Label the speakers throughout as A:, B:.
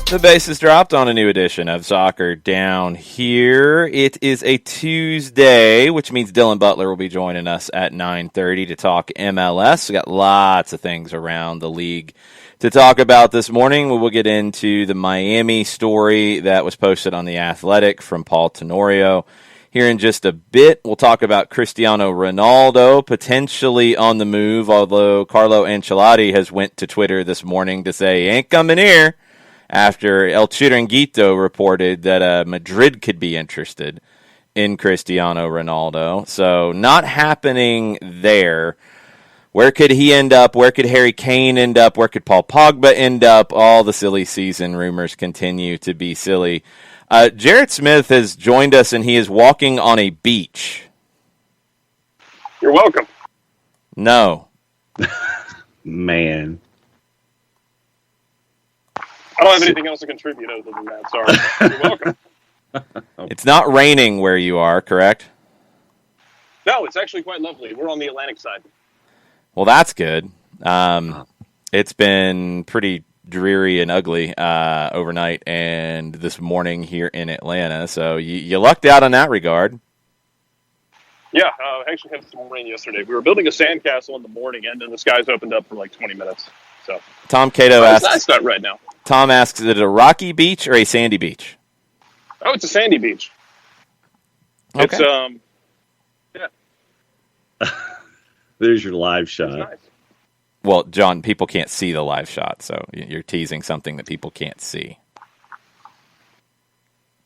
A: The base is dropped on a new edition of Soccer Down Here. It is a Tuesday, which means Dylan Butler will be joining us at 9:30 to talk MLS. We got lots of things around the league to talk about this morning. We will get into the Miami story that was posted on The Athletic from Paul Tenorio. Here in just a bit, we'll talk about Cristiano Ronaldo potentially on the move, although Carlo Ancelotti has went to Twitter this morning to say he ain't coming here, after El Chiringuito reported that Madrid could be interested in Cristiano Ronaldo. So not happening there. Where could he end up? Where could Harry Kane end up? Where could Paul Pogba end up? All the silly season rumors continue to be silly. Jarrett Smith has joined us, and he is walking on a beach.
B: You're welcome.
A: No.
C: Man.
B: I don't have anything else to contribute other than that. Sorry. You're welcome.
A: It's not raining where you are, correct?
B: No, it's actually quite lovely. We're on the Atlantic side.
A: Well, that's good. It's been pretty dreary and ugly overnight and this morning here in Atlanta, so you lucked out on that regard.
B: Yeah, actually had some rain yesterday. We were building a sandcastle in the morning, and then the skies opened up for like 20 minutes. So
A: Tom Cato asks,
B: it's nice right now.
A: Tom asks, is it a rocky beach or a sandy beach?
B: Oh, it's a sandy beach.
A: Okay.
B: It's, yeah.
C: There's your live shot.
B: Nice.
A: Well, John, people can't see the live shot, so you're teasing something that people can't see.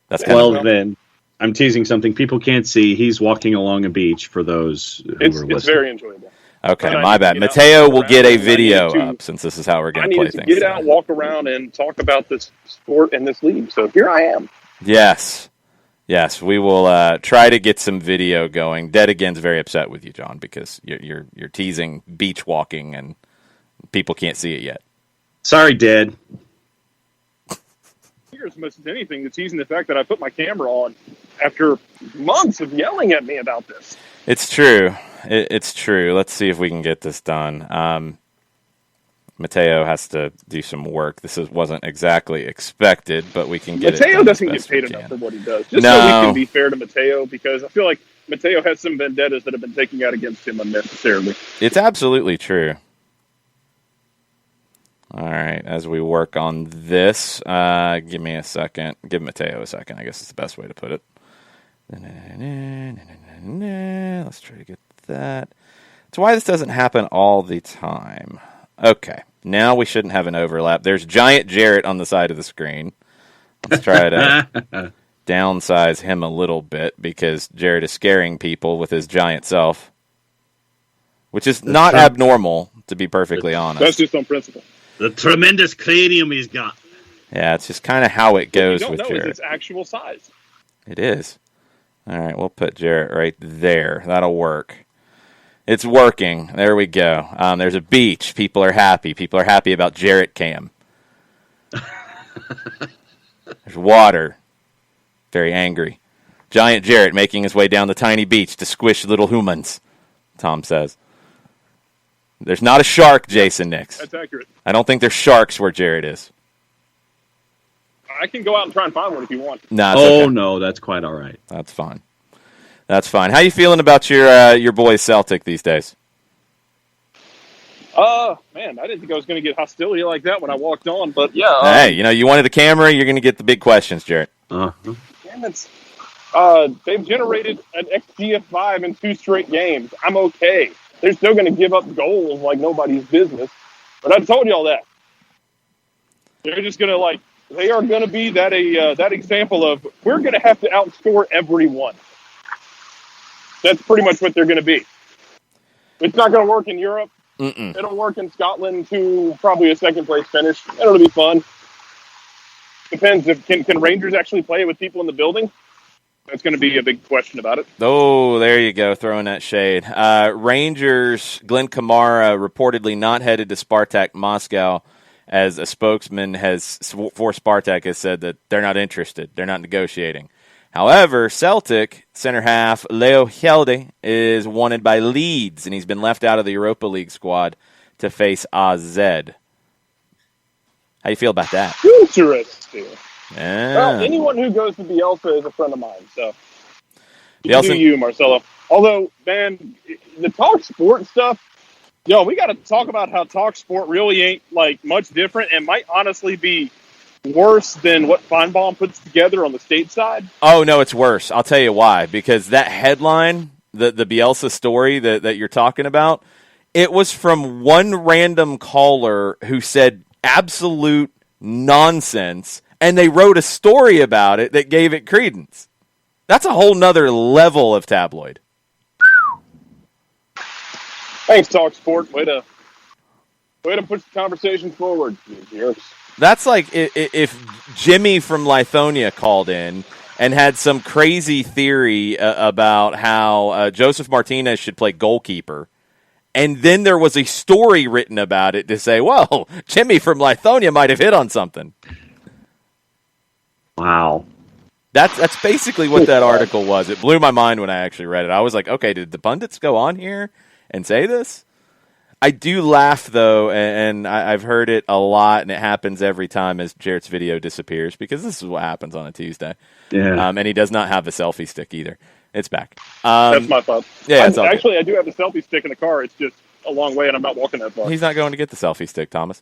A: That's kind
C: well, then I'm teasing something people can't see. He's walking along a beach for those who are listening.
B: It's very enjoyable.
A: Okay, my bad. Mateo will get a video up since this is how we're going to play things.
B: I need to get out, walk around, and talk about this sport and this league. So here I am.
A: Yes, we will try to get some video going. Dead Again's very upset with you, John, because you're teasing beach walking and people can't see it yet.
C: Sorry, Dead.
B: As much as anything, the teasing the fact that I put my camera on after months of yelling at me about this.
A: It's true. It's true. Let's see if we can get this done. Mateo has to do some work. This wasn't exactly expected, but we can get
B: Mateo
A: it
B: doesn't get paid enough for what he does. Just
A: no.
B: So we can be fair to Mateo, because I feel like Mateo has some vendettas that have been taken out against him unnecessarily.
A: It's absolutely true. All right, as we work on this, give me a second. Give Mateo a second, I guess is the best way to put it. Let's try to get that. That's why this doesn't happen all the time. Okay, now we shouldn't have an overlap. There's giant Jarrett on the side of the screen. Let's try to downsize him a little bit because Jarrett is scaring people with his giant self, which is not abnormal, to be perfectly honest.
B: That's just on principle.
C: The tremendous cranium he's got.
A: Yeah, it's just kind of how it goes with Jarrett.
B: It's its actual size.
A: It is. All right, we'll put Jarrett right there. That'll work. It's working. There we go. There's a beach. People are happy. People are happy about Jarrett Cam. There's water. Very angry. Giant Jarrett making his way down the tiny beach to squish little humans, Tom says. There's not a shark, Jason Nix.
B: That's accurate.
A: I don't think there's sharks where Jarrett is.
B: I can go out and try and find one if you want.
A: Nah,
C: okay. No, that's quite all right.
A: That's fine. That's fine. How you feeling about your boys Celtic these days?
B: Man, I didn't think I was going to get hostility like that when I walked on, but yeah.
A: Hey, you wanted the camera, you're going to get the big questions, Jarrett.
B: Damn it. They've generated an XG5 in 2 straight games. I'm okay. They're still going to give up goals like nobody's business. But I told y'all that. They're just going to, they are going to be that example of, we're going to have to outscore everyone. That's pretty much what they're going to be. It's not going to work in Europe.
A: Mm-mm.
B: It'll work in Scotland to probably a second-place finish. It'll be fun. Depends if can Rangers actually play with people in the building? That's going to be a big question about it.
A: Oh, there you go, throwing that shade. Rangers, Glenn Kamara reportedly not headed to Spartak Moscow, as a spokesman for Spartak has said that they're not interested. They're not negotiating. However, Celtic center half Leo Hjelde is wanted by Leeds, and he's been left out of the Europa League squad to face AZ. How you feel about that?
B: Interesting.
A: Yeah.
B: Well, anyone who goes to Bielsa is a friend of mine, so you
A: Bielsa,
B: do you, Marcelo. Although, man, the Talk Sport stuff, we got to talk about how Talk Sport really ain't like much different and might honestly be worse than what Feinbaum puts together on the state side.
A: Oh, no, it's worse. I'll tell you why. Because that headline, the Bielsa story that you're talking about, it was from one random caller who said absolute nonsense, and they wrote a story about it that gave it credence. That's a whole nother level of tabloid.
B: Thanks, Talk Sport. Way to push the conversation forward, you jerks.
A: That's like if Jimmy from Lithonia called in and had some crazy theory about how Joseph Martinez should play goalkeeper, and then there was a story written about it to say, well, Jimmy from Lithonia might have hit on something.
C: Wow.
A: That's basically what that article was. It blew my mind when I actually read it. I was like, okay, did the pundits go on here and say this? I do laugh, though, and I've heard it a lot, and it happens every time as Jarrett's video disappears, because this is what happens on a Tuesday.
C: Yeah.
A: And he does not have a selfie stick either. It's back.
B: That's my fault.
A: Yeah,
B: actually, I do have the selfie stick in the car. It's just a long way, and I'm not walking that far.
A: He's not going to get the selfie stick, Thomas.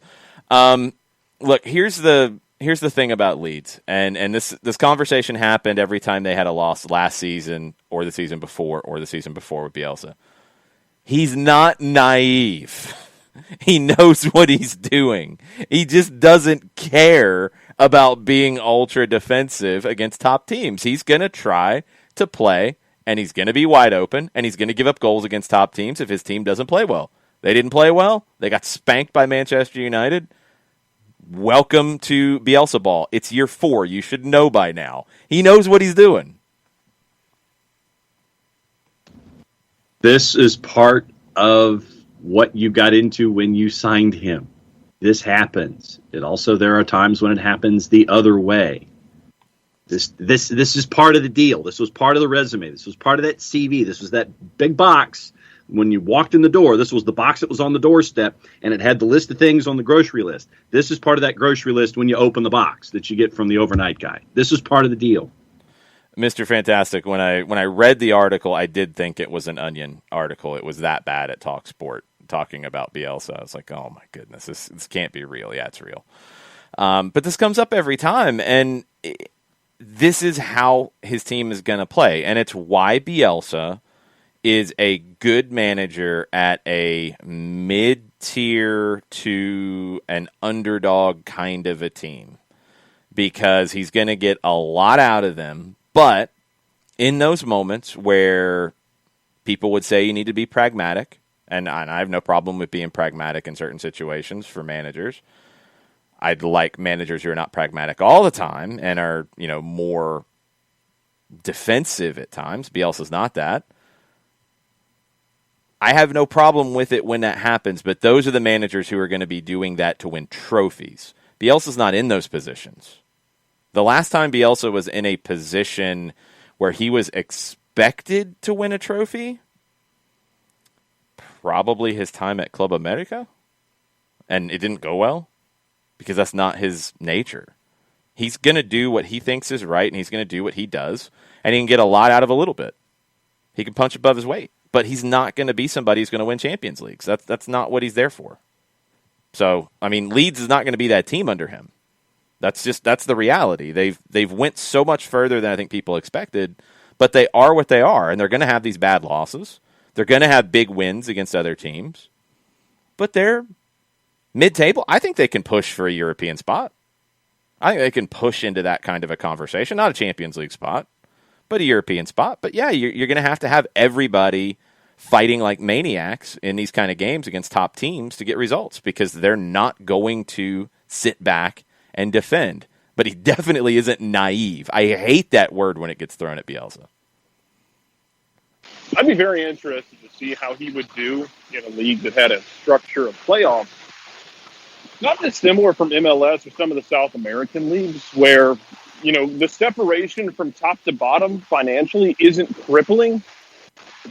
A: Look, here's the thing about Leeds, and this conversation happened every time they had a loss last season or the season before with Bielsa. He's not naive. He knows what he's doing. He just doesn't care about being ultra defensive against top teams. He's going to try to play, and he's going to be wide open, and he's going to give up goals against top teams if his team doesn't play well. They didn't play well. They got spanked by Manchester United. Welcome to Bielsa ball. It's year 4. You should know by now. He knows what he's doing.
C: This is part of what you got into when you signed him. This happens. There are times when it happens the other way. This is part of the deal. This was part of the resume. This was part of that CV. This was that big box. When you walked in the door, this was the box that was on the doorstep, and it had the list of things on the grocery list. This is part of that grocery list when you open the box that you get from the overnight guy. This is part of the deal.
A: Mr. Fantastic, when I read the article, I did think it was an Onion article. It was that bad at Talk Sport talking about Bielsa. I was like, oh my goodness, this can't be real. Yeah, it's real. But this comes up every time, and this is how his team is going to play, and it's why Bielsa is a good manager at a mid-tier to an underdog kind of a team, because he's going to get a lot out of them. But in those moments where people would say you need to be pragmatic, and I have no problem with being pragmatic in certain situations for managers. I'd like managers who are not pragmatic all the time and are, more defensive at times. Bielsa's not that. I have no problem with it when that happens, but those are the managers who are going to be doing that to win trophies. Bielsa's not in those positions. The last time Bielsa was in a position where he was expected to win a trophy, probably his time at Club America, and it didn't go well, because that's not his nature. He's going to do what he thinks is right, and he's going to do what he does, and he can get a lot out of a little bit. He can punch above his weight, but he's not going to be somebody who's going to win Champions Leagues. That's not what he's there for. So, Leeds is not going to be that team under him. That's the reality. They've went so much further than I think people expected, but they are what they are, and they're going to have these bad losses. They're going to have big wins against other teams, but they're mid-table. I think they can push for a European spot. I think they can push into that kind of a conversation. Not a Champions League spot, but a European spot. But yeah, you're going to have everybody fighting like maniacs in these kind of games against top teams to get results, because they're not going to sit back and defend. But he definitely isn't naive. I hate that word when it gets thrown at Bielsa.
B: I'd be very interested to see how he would do in a league that had a structure of playoffs, not dissimilar from MLS or some of the South American leagues, where, the separation from top to bottom financially isn't crippling,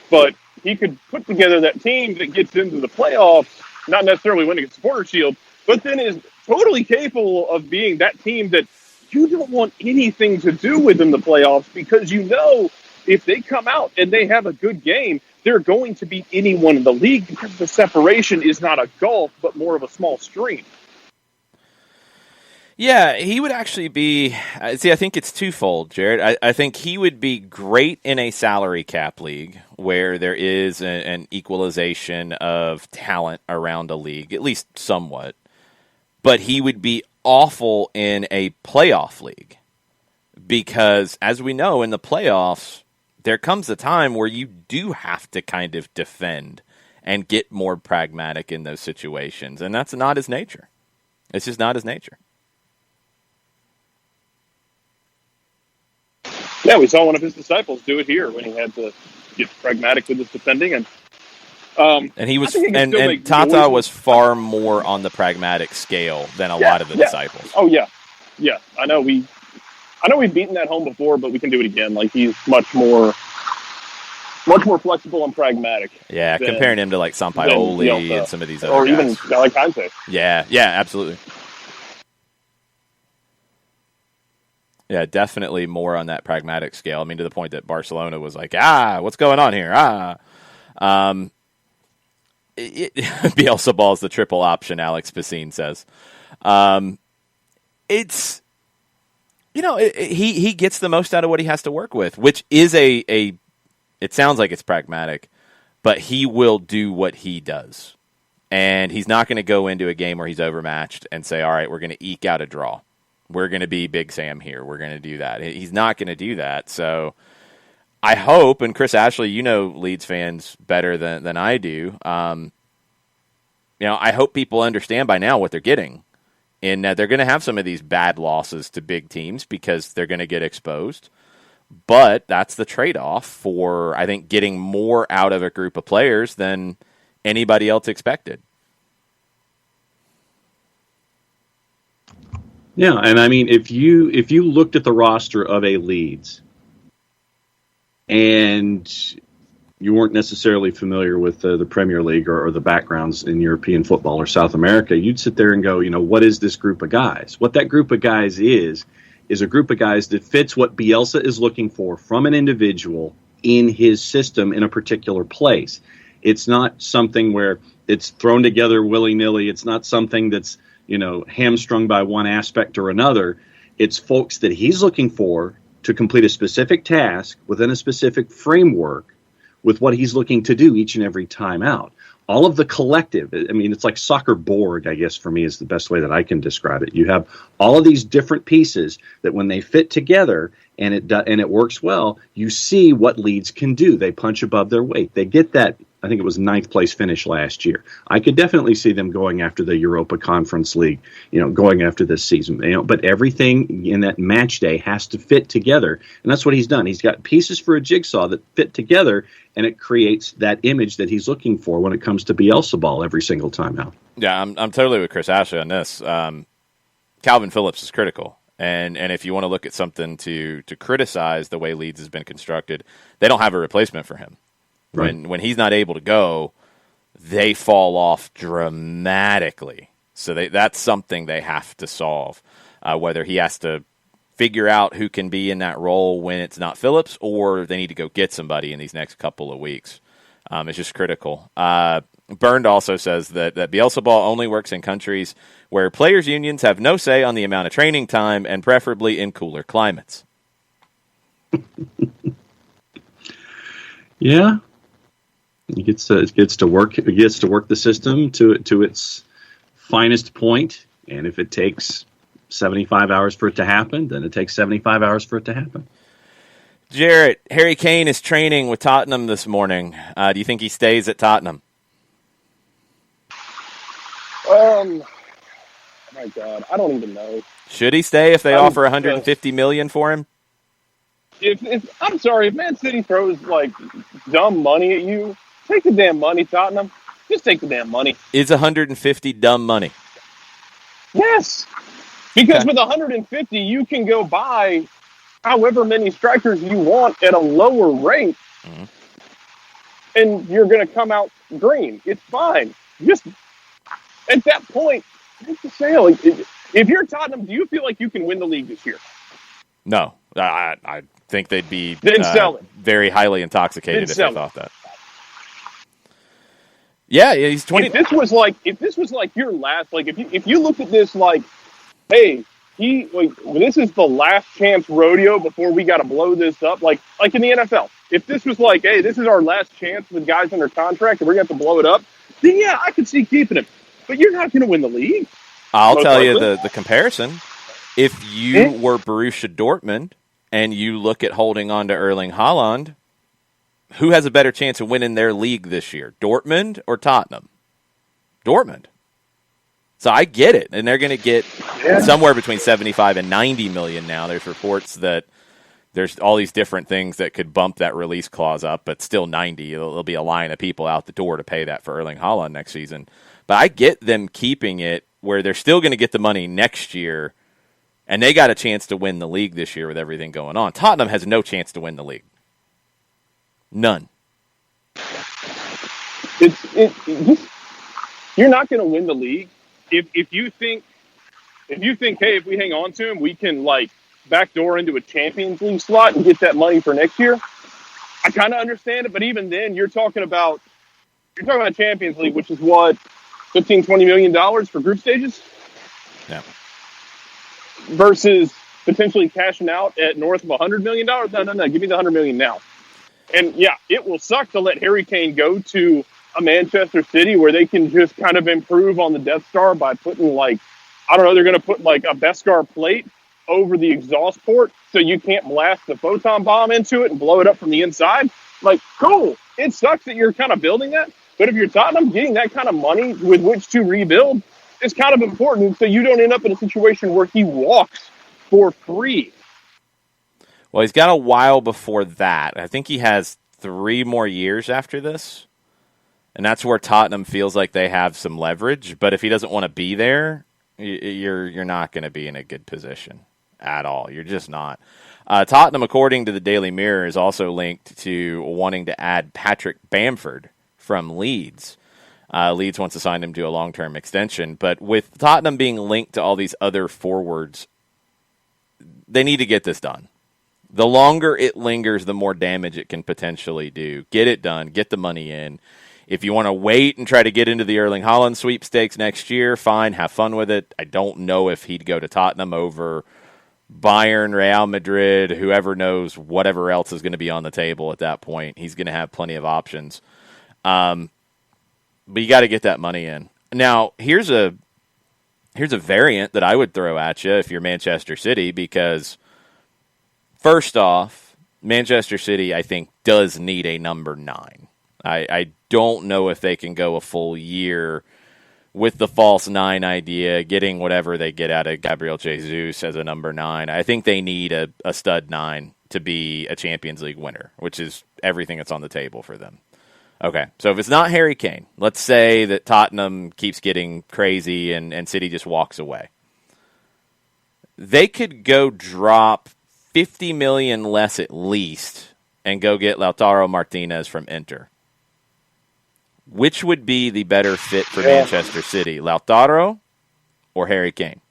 B: but he could put together that team that gets into the playoffs, not necessarily winning a supporter shield, but then is totally capable of being that team that you don't want anything to do with in the playoffs, because you know if they come out and they have a good game, they're going to beat anyone in the league, because the separation is not a gulf, but more of a small stream.
A: Yeah, he would actually be. See, I think it's twofold, Jared. I think he would be great in a salary cap league where there is an equalization of talent around a league, at least somewhat. But he would be awful in a playoff league because, as we know, in the playoffs, there comes a time where you do have to kind of defend and get more pragmatic in those situations, and that's not his nature. It's just not his nature.
B: Yeah, we saw one of his disciples do it here when he had to get pragmatic with his defending, and
A: he was, and Tata was far more on the pragmatic scale than a lot of the disciples.
B: Oh yeah. I know we've beaten that home before, but we can do it again. Like, he's much more flexible and pragmatic.
A: Yeah, comparing him to like Sampaoli and some of these other
B: or
A: guys.
B: Even like Heinze.
A: Yeah, absolutely. Yeah, definitely more on that pragmatic scale. I mean, to the point that Barcelona was like, what's going on here? Bielsa ball's the triple option, Alex Pacine says. It's, he gets the most out of what he has to work with, which is it sounds like it's pragmatic, but he will do what he does. And he's not going to go into a game where he's overmatched and say, all right, we're going to eke out a draw. We're going to be Big Sam here. We're going to do that. He's not going to do that. So I hope, and Chris Ashley, you know Leeds fans better than I do. I hope people understand by now what they're getting. And they're going to have some of these bad losses to big teams because they're going to get exposed. But that's the trade-off for, I think, getting more out of a group of players than anybody else expected.
C: Yeah, and I mean, if you looked at the roster of a Leeds and you weren't necessarily familiar with the Premier League or the backgrounds in European football or South America, you'd sit there and go, what is this group of guys? What that group of guys is a group of guys that fits what Bielsa is looking for from an individual in his system in a particular place. It's not something where it's thrown together willy-nilly. It's not something that's hamstrung by one aspect or another. It's folks that he's looking for to complete a specific task within a specific framework with what he's looking to do each and every time out. All of the collective, I mean, it's like soccer board, I guess, for me is the best way that I can describe it. You have all of these different pieces that when they fit together and it works well, you see what Leeds can do. They punch above their weight. They get that, I think it was 9th place finish last year. I could definitely see them going after the Europa Conference League, going after this season. But everything in that match day has to fit together, and that's what he's done. He's got pieces for a jigsaw that fit together, and it creates that image that he's looking for when it comes to Bielsa ball every single time out.
A: Yeah, I'm totally with Chris Ashley on this. Calvin Phillips is critical. And if you want to look at something to criticize the way Leeds has been constructed, they don't have a replacement for him. Right. When he's not able to go, they fall off dramatically. So that's something they have to solve, whether he has to figure out who can be in that role when it's not Phillips, or they need to go get somebody in these next couple of weeks. It's just critical. Burned also says that Bielsa ball only works in countries where players' unions have no say on the amount of training time, and preferably in cooler climates.
C: Yeah. It gets to work the system to its finest point, and if it takes 75 hours for it to happen, then it takes 75 hours for it to happen.
A: Jarrett, Harry Kane is training with Tottenham this morning. Do you think he stays at Tottenham?
B: My God, I don't even know.
A: Should he stay if they offer $150 million for him?
B: If I'm sorry, if Man City throws like dumb money at you, take the damn money, Tottenham. Just take the damn money.
A: Is 150 dumb money?
B: Yes, because with 150, you can go buy however many strikers you want at a lower rate, and you're going to come out green. It's fine. Just at that point, It's the sale. Like, if you're Tottenham, do you feel like you can win the league this year?
A: No, I think they'd be
B: Then sell it.
A: very highly intoxicated
B: Then
A: if
B: sell
A: they
B: it.
A: thought that. Yeah, he's 20.
B: If this was like your last, like if you looked at this like, hey, this is the last chance rodeo before we got to blow this up, like in the NFL. If this was like, hey, this is our last chance with guys under contract and we're going to have to blow it up, then yeah, I could see keeping him. But you're not going to win the league.
A: I'll tell you the comparison. If you were Borussia Dortmund and you look at holding on to Erling Haaland, who has a better chance of winning their league this year, Dortmund or Tottenham? Dortmund. So I get it, and they're going to get somewhere between 75 and 90 million now. There's reports that there's all these different things that could bump that release clause up, but still 90. There'll be a line of people out the door to pay that for Erling Haaland next season. But I get them keeping it where they're still going to get the money next year, and they got a chance to win the league this year with everything going on. Tottenham has no chance to win the league. None.
B: You're not going to win the league if you think, hey, if we hang on to him, we can like backdoor into a Champions League slot and get that money for next year. I kind of understand it, but even then, you're talking about Champions League, which is what, $15-20 million for group stages.
A: Yeah.
B: Versus potentially cashing out at north of $100 million. No, give me the $100 million now. And yeah, it will suck to let Harry Kane go to a Manchester City where they can just kind of improve on the Death Star by putting they're going to put like a Beskar plate over the exhaust port so you can't blast the photon bomb into it and blow it up from the inside. Like, cool. It sucks that you're kind of building that. But if you're Tottenham, getting that kind of money with which to rebuild is kind of important so you don't end up in a situation where he walks for free.
A: Well, he's got a while before that. I think he has 3 more years after this. And that's where Tottenham feels like they have some leverage. But if he doesn't want to be there, you're not going to be in a good position at all. You're just not. Tottenham, according to the Daily Mirror, is also linked to wanting to add Patrick Bamford from Leeds. Leeds wants to sign him to a long-term extension. But with Tottenham being linked to all these other forwards, they need to get this done. The longer it lingers, the more damage it can potentially do. Get it done. Get the money in. If you want to wait and try to get into the Erling Haaland sweepstakes next year, fine. Have fun with it. I don't know if he'd go to Tottenham over Bayern, Real Madrid, whoever knows whatever else is going to be on the table at that point. He's going to have plenty of options. But you got to get that money in. Now, here's a variant that I would throw at you if you're Manchester City, because first off, Manchester City, I think, does need a number 9. I don't know if they can go a full year with the false 9 idea, getting whatever they get out of Gabriel Jesus as a number 9. I think they need a stud 9 to be a Champions League winner, which is everything that's on the table for them. Okay, so if it's not Harry Kane, let's say that Tottenham keeps getting crazy and City just walks away. They could go drop 50 million less at least and go get Lautaro Martinez from Inter. Which would be the better fit for Manchester City, Lautaro or Harry Kane?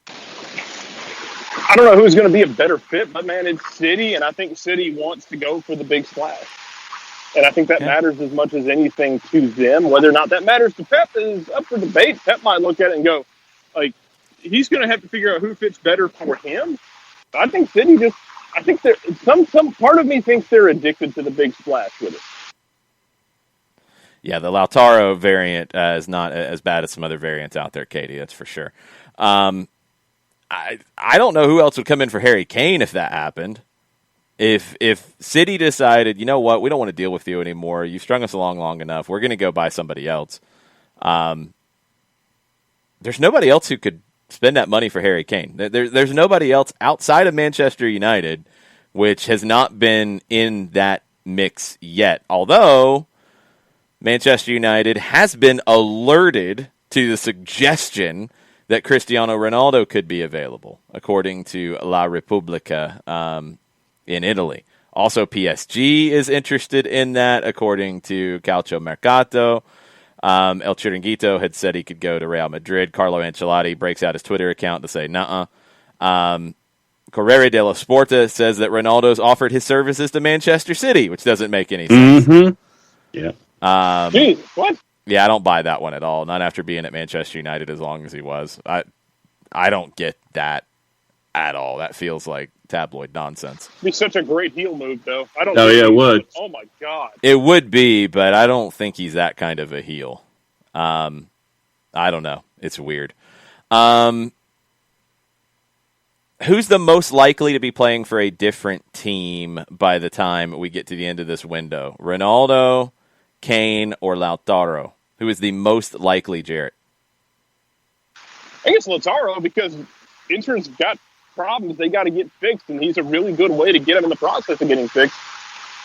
B: I don't know who's going to be a better fit, but man, it's City, and I think City wants to go for the big splash. And I think that matters as much as anything to them. Whether or not that matters to Pep is up for debate. Pep might look at it and go, like, he's going to have to figure out who fits better for him. But I think City just, I think they're, some part of me thinks they're addicted to the big splash with it.
A: Yeah, the Lautaro variant is not as bad as some other variants out there, Katie, that's for sure. I don't know who else would come in for Harry Kane if that happened. If City decided, you know what, we don't want to deal with you anymore. You've strung us along long enough. We're going to go buy somebody else. There's nobody else who could spend that money for Harry Kane. There's nobody else outside of Manchester United, which has not been in that mix yet. Although Manchester United has been alerted to the suggestion that Cristiano Ronaldo could be available, according to La Repubblica in Italy. Also, PSG is interested in that, according to Calcio Mercato. El Chiringuito had said he could go to Real Madrid. Carlo Ancelotti breaks out his Twitter account to say, nuh-uh. Corriere dello Sporta says that Ronaldo's offered his services to Manchester City, which doesn't make any sense.
C: Mm-hmm. Yeah.
B: Jeez, what?
A: Yeah, I don't buy that one at all. Not after being at Manchester United as long as he was. I don't get that at all. That feels like tabloid nonsense.
B: It'd be such a great heel move, though. I don't.
C: Oh, yeah, it would.
B: Oh my god.
A: It would be, but I don't think he's that kind of a heel. I don't know. It's weird. Who's the most likely to be playing for a different team by the time we get to the end of this window? Ronaldo, Kane, or Lautaro? Who is the most likely, Jarrett?
B: I guess Lautaro, because Inter's got problems they got to get fixed, and he's a really good way to get them in the process of getting fixed.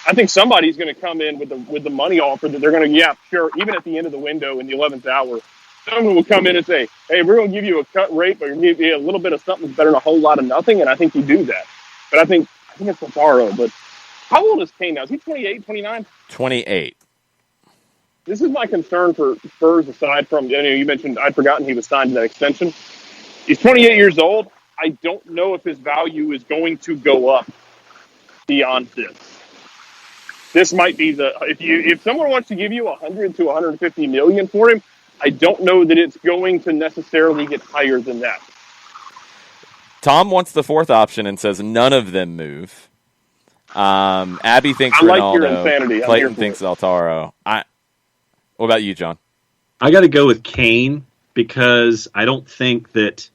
B: I think somebody's going to come in with the money offer that they're going to, yeah, sure, even at the end of the window in the 11th hour, someone will come in and say, hey, we're going to give you a cut rate, but we're going to give you a little bit of something better than a whole lot of nothing, and I think you do that. But I think it's Lautaro. But how old is Kane now? Is he 28, 29?
A: 28.
B: This is my concern for Spurs, aside from, you mentioned I'd forgotten he was signed to that extension. He's 28 years old. I don't know if his value is going to go up beyond this. This might be if someone wants to give you 100 to 150 million for him, I don't know that it's going to necessarily get higher than that.
A: Tom wants the fourth option and says none of them move. Abby thinks
B: I like
A: Ronaldo.
B: your insanity.
A: Clayton thinks Lautaro. What about you, John?
C: I got to go with Kane because I don't think that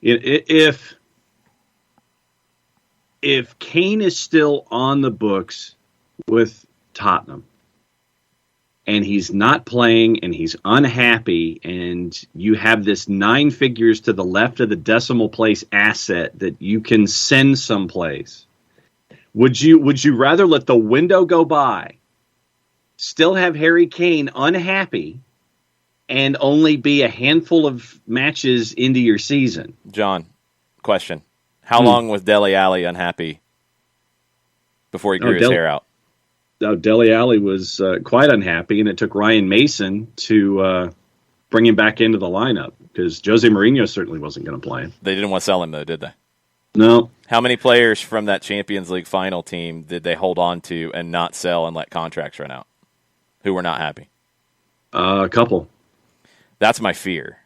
C: if Kane is still on the books with Tottenham and he's not playing and he's unhappy and you have this 9 figures to the left of the decimal place asset that you can send someplace, would you rather let the window go by, still have Harry Kane unhappy, and only be a handful of matches into your season?
A: John, question. How long was Dele Alli unhappy before he grew his hair out?
C: Dele Alli was quite unhappy, and it took Ryan Mason to bring him back into the lineup because Jose Mourinho certainly wasn't going to play him.
A: They didn't want to sell him, though, did they?
C: No.
A: How many players from that Champions League final team did they hold on to and not sell and let contracts run out who were not happy?
C: A couple.
A: That's my fear.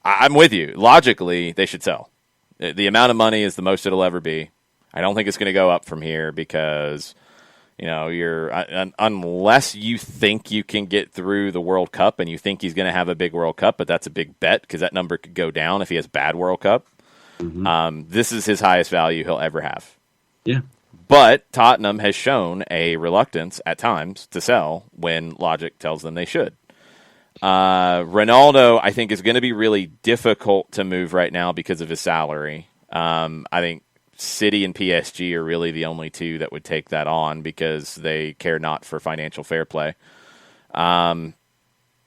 A: I'm with you. Logically, they should sell. The amount of money is the most it'll ever be. I don't think it's going to go up from here because, unless you think you can get through the World Cup and you think he's going to have a big World Cup, but that's a big bet because that number could go down if he has bad World Cup. Mm-hmm. This is his highest value he'll ever have.
C: Yeah.
A: But Tottenham has shown a reluctance at times to sell when logic tells them they should. Ronaldo, I think, is going to be really difficult to move right now because of his salary. I think City and PSG are really the only two that would take that on because they care not for financial fair play. And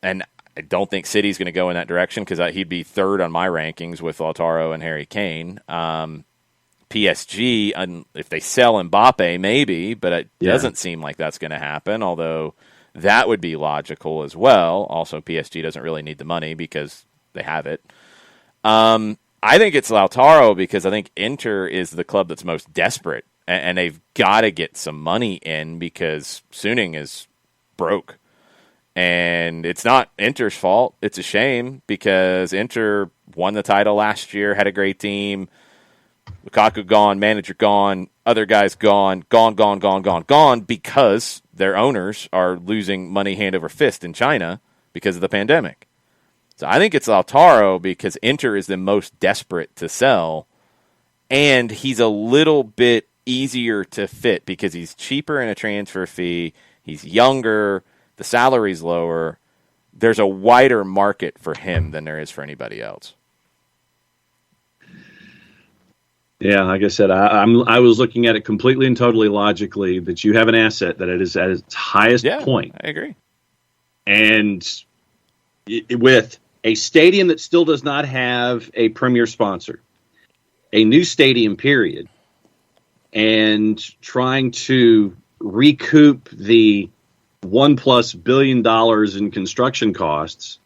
A: I don't think City's going to go in that direction because he'd be third on my rankings with Lautaro and Harry Kane. PSG, if they sell Mbappe, maybe, but it doesn't seem like that's going to happen, although that would be logical as well. Also, PSG doesn't really need the money because they have it. I think it's Lautaro because I think Inter is the club that's most desperate, and they've got to get some money in because Suning is broke. And it's not Inter's fault. It's a shame because Inter won the title last year, had a great team. Lukaku gone, manager gone, other guys gone because their owners are losing money hand over fist in China because of the pandemic. So I think it's Lautaro because Inter is the most desperate to sell, and he's a little bit easier to fit because he's cheaper in a transfer fee, he's younger, the salary's lower. There's a wider market for him than there is for anybody else.
C: Yeah, like I said, I was looking at it completely and totally logically that you have an asset that it is at its highest point.
A: I agree.
C: And with a stadium that still does not have a premier sponsor, a new stadium, period, and trying to recoup the $1+ billion in construction costs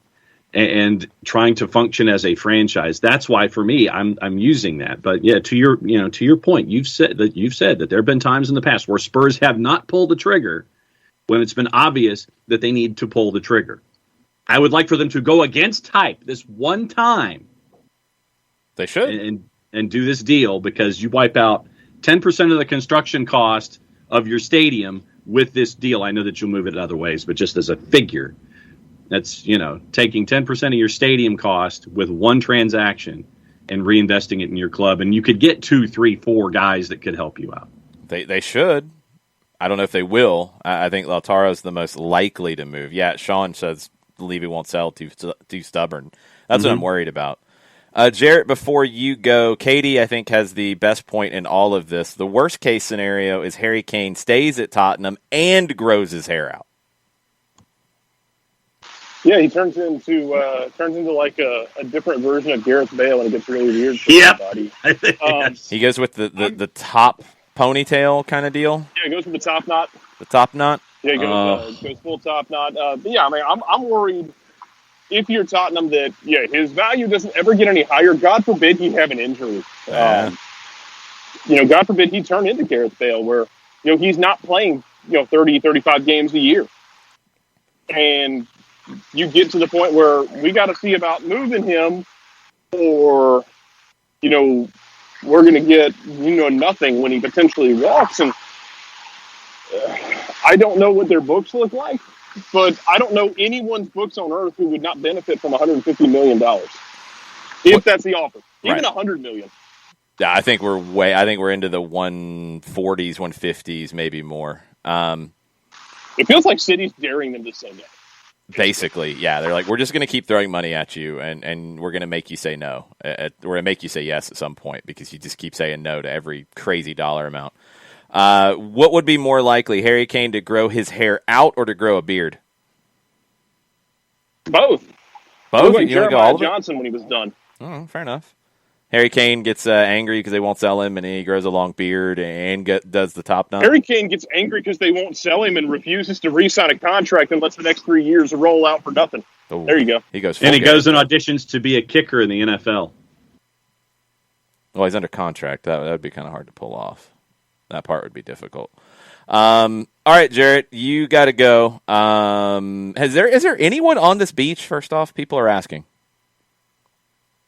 C: and trying to function as a franchise. That's why, for me, I'm using that. But yeah, to your point, you've said that there have been times in the past where Spurs have not pulled the trigger when it's been obvious that they need to pull the trigger. I would like for them to go against hype this one time.
A: They should.
C: And do this deal, because you wipe out 10% of the construction cost of your stadium with this deal. I know that you'll move it other ways, but just as a figure, that's, taking 10% of your stadium cost with one transaction and reinvesting it in your club. And you could get 2, 3, 4 guys that could help you out.
A: They should. I don't know if they will. I think Lautaro's the most likely to move. Yeah, Sean says Levy won't sell, too stubborn. That's what I'm worried about. Jarrett, before you go, Katie, I think, has the best point in all of this. The worst case scenario is Harry Kane stays at Tottenham and grows his hair out.
B: Yeah, he turns into like a different version of Gareth Bale, and it gets really weird for everybody.
A: He goes with the top ponytail kind of deal.
B: Yeah, he goes with the top knot.
A: The top knot.
B: Yeah, he goes full top knot. But yeah, I mean, I'm worried if you're Tottenham that his value doesn't ever get any higher. God forbid he have an injury. God forbid he turn into Gareth Bale, where he's not playing 30, 35 games a year, and you get to the point where we got to see about moving him, or we're going to get nothing when he potentially walks. And I don't know what their books look like, but I don't know anyone's books on earth who would not benefit from $150 million if that's the offer. Even $100 million.
A: Yeah, I think we're into the 140s, 150s, maybe more.
B: It feels like City's daring them to say no.
A: Basically, yeah. They're like, we're just going to keep throwing money at you, and we're going to make you say no. We're going to make you say yes at some point, because you just keep saying no to every crazy dollar amount. What would be more likely, Harry Kane to grow his hair out or to grow a beard?
B: Both.
A: Both?
B: Like
A: You want to go all of it?
B: Johnson when he was done.
A: Oh, fair enough. Harry Kane gets angry because they won't sell him, and he grows a long beard and does the top knot.
B: Harry Kane gets angry because they won't sell him and refuses to re-sign a contract and lets the next 3 years roll out for nothing.
A: Ooh,
B: there you go.
A: He goes,
C: and he goes and auditions to be a kicker in the NFL.
A: Well, he's under contract. That would be kind of hard to pull off. That part would be difficult. All right, Jarrett, you got to go. Is there anyone on this beach? First off, people are asking.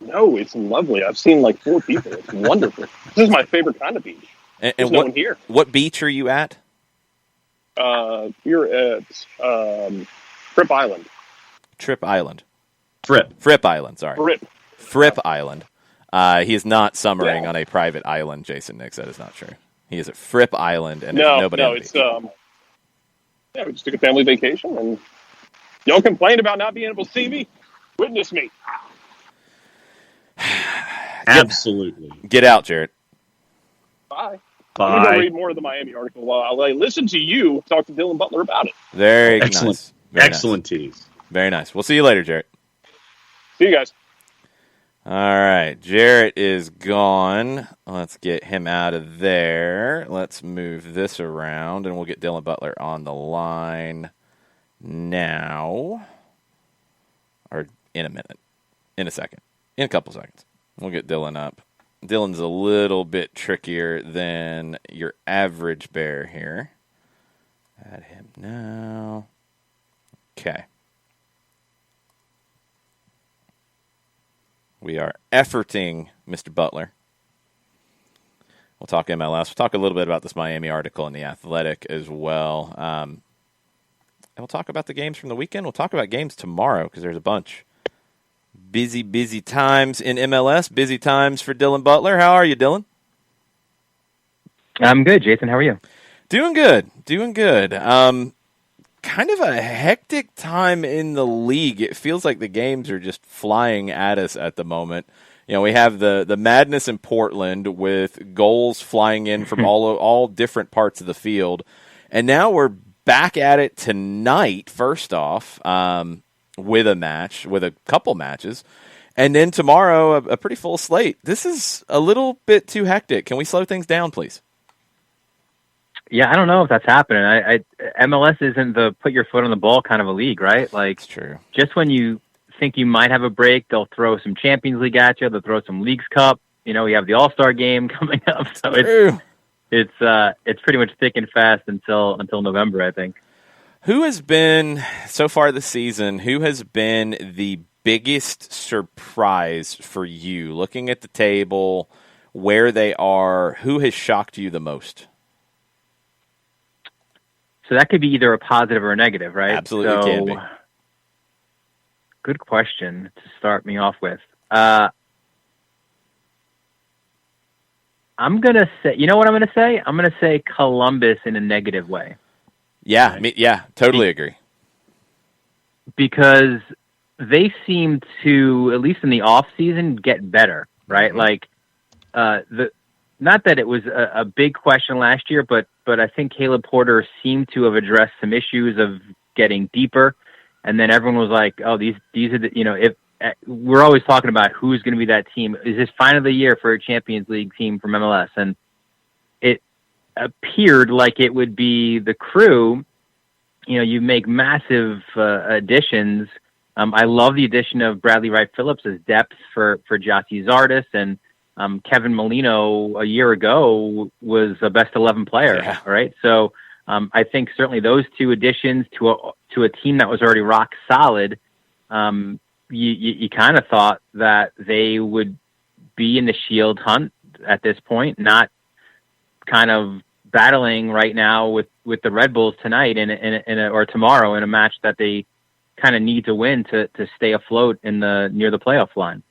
B: No, it's lovely. I've seen like 4 people. It's wonderful. This is my favorite kind of beach.
A: And
B: no one here.
A: What beach are you at?
B: You're at Fripp Island.
A: Trip Island.
C: Fripp
A: Island, sorry. Fripp Island. He is not summering on a private island, Jason Nix. That is not true. He is at Fripp Island, and there's nobody on the beach.
B: We just took a family vacation, and y'all complained about not being able to see me. Witness me.
C: Absolutely.
A: Get out, Jarrett.
B: Bye.
C: Bye.
B: I'm going to go read more of the Miami article while I listen to you talk to Dylan Butler about it.
A: Very
C: excellent.
A: Nice. Very
C: excellent
A: nice.
C: tease.
A: Very nice. We'll see you later, Jarrett.
B: See you guys.
A: All right. Jarrett is gone. Let's get him out of there. Let's move this around, and we'll get Dylan Butler on the line now. Or in a minute. In a second. In a couple seconds. We'll get Dylan up. Dylan's a little bit trickier than your average bear here. Add him now. Okay. We are efforting Mr. Butler. We'll talk MLS. We'll talk a little bit about this Miami article in The Athletic as well. And we'll talk about the games from the weekend. We'll talk about games tomorrow because there's a bunch. Busy times in MLS. Busy times for Dylan Butler. How are you, Dylan?
D: I'm good, Jason. How are you?
A: Doing good. Kind of a hectic time in the league. It feels like the games are just flying at us at the moment. You know, we have the madness in Portland with goals flying in from all different parts of the field. And now we're back at it tonight, first off, with a couple matches. And then tomorrow, a pretty full slate. This is a little bit too hectic. Can we slow things down, please?
D: Yeah, I don't know if that's happening. MLS isn't the put your foot on the ball kind of a league, right? Like,
A: It's true.
D: just when you think you might have a break, they'll throw some Champions League at you. They'll throw some Leagues Cup. You know, we have the All-Star game coming up, so
A: True.
D: it's pretty much thick and fast until November, I think.
A: Who has been, so far this season, who has been the biggest surprise for you? Looking at the table, where they are, who has shocked you the most?
D: So that could be either a positive or a negative, right?
A: Absolutely can be.
D: Good question to start me off with. I'm going to say, you know what I'm going to say? I'm going to say Columbus in a negative way.
A: Yeah, totally agree.
D: Because they seem to, at least in the off season, get better, right?
A: Mm-hmm.
D: Like, not that it was a big question last year, but I think Caleb Porter seemed to have addressed some issues of getting deeper. And then everyone was like, oh, these are the, if we're always talking about who's going to be that team. Is this final of the year for a Champions League team from MLS? And it appeared like it would be the Crew. You know, you make massive additions. I love the addition of Bradley Wright Phillips as depth for Gyasi Zardes, and Kevin Molino a year ago was a best 11 player.
A: Yeah.
D: Right. So I think certainly those two additions to a team that was already rock solid, you kind of thought that they would be in the Shield hunt at this point, not kind of battling right now with the Red Bulls tonight or tomorrow in a match that they kind of need to win to stay afloat near the playoff line.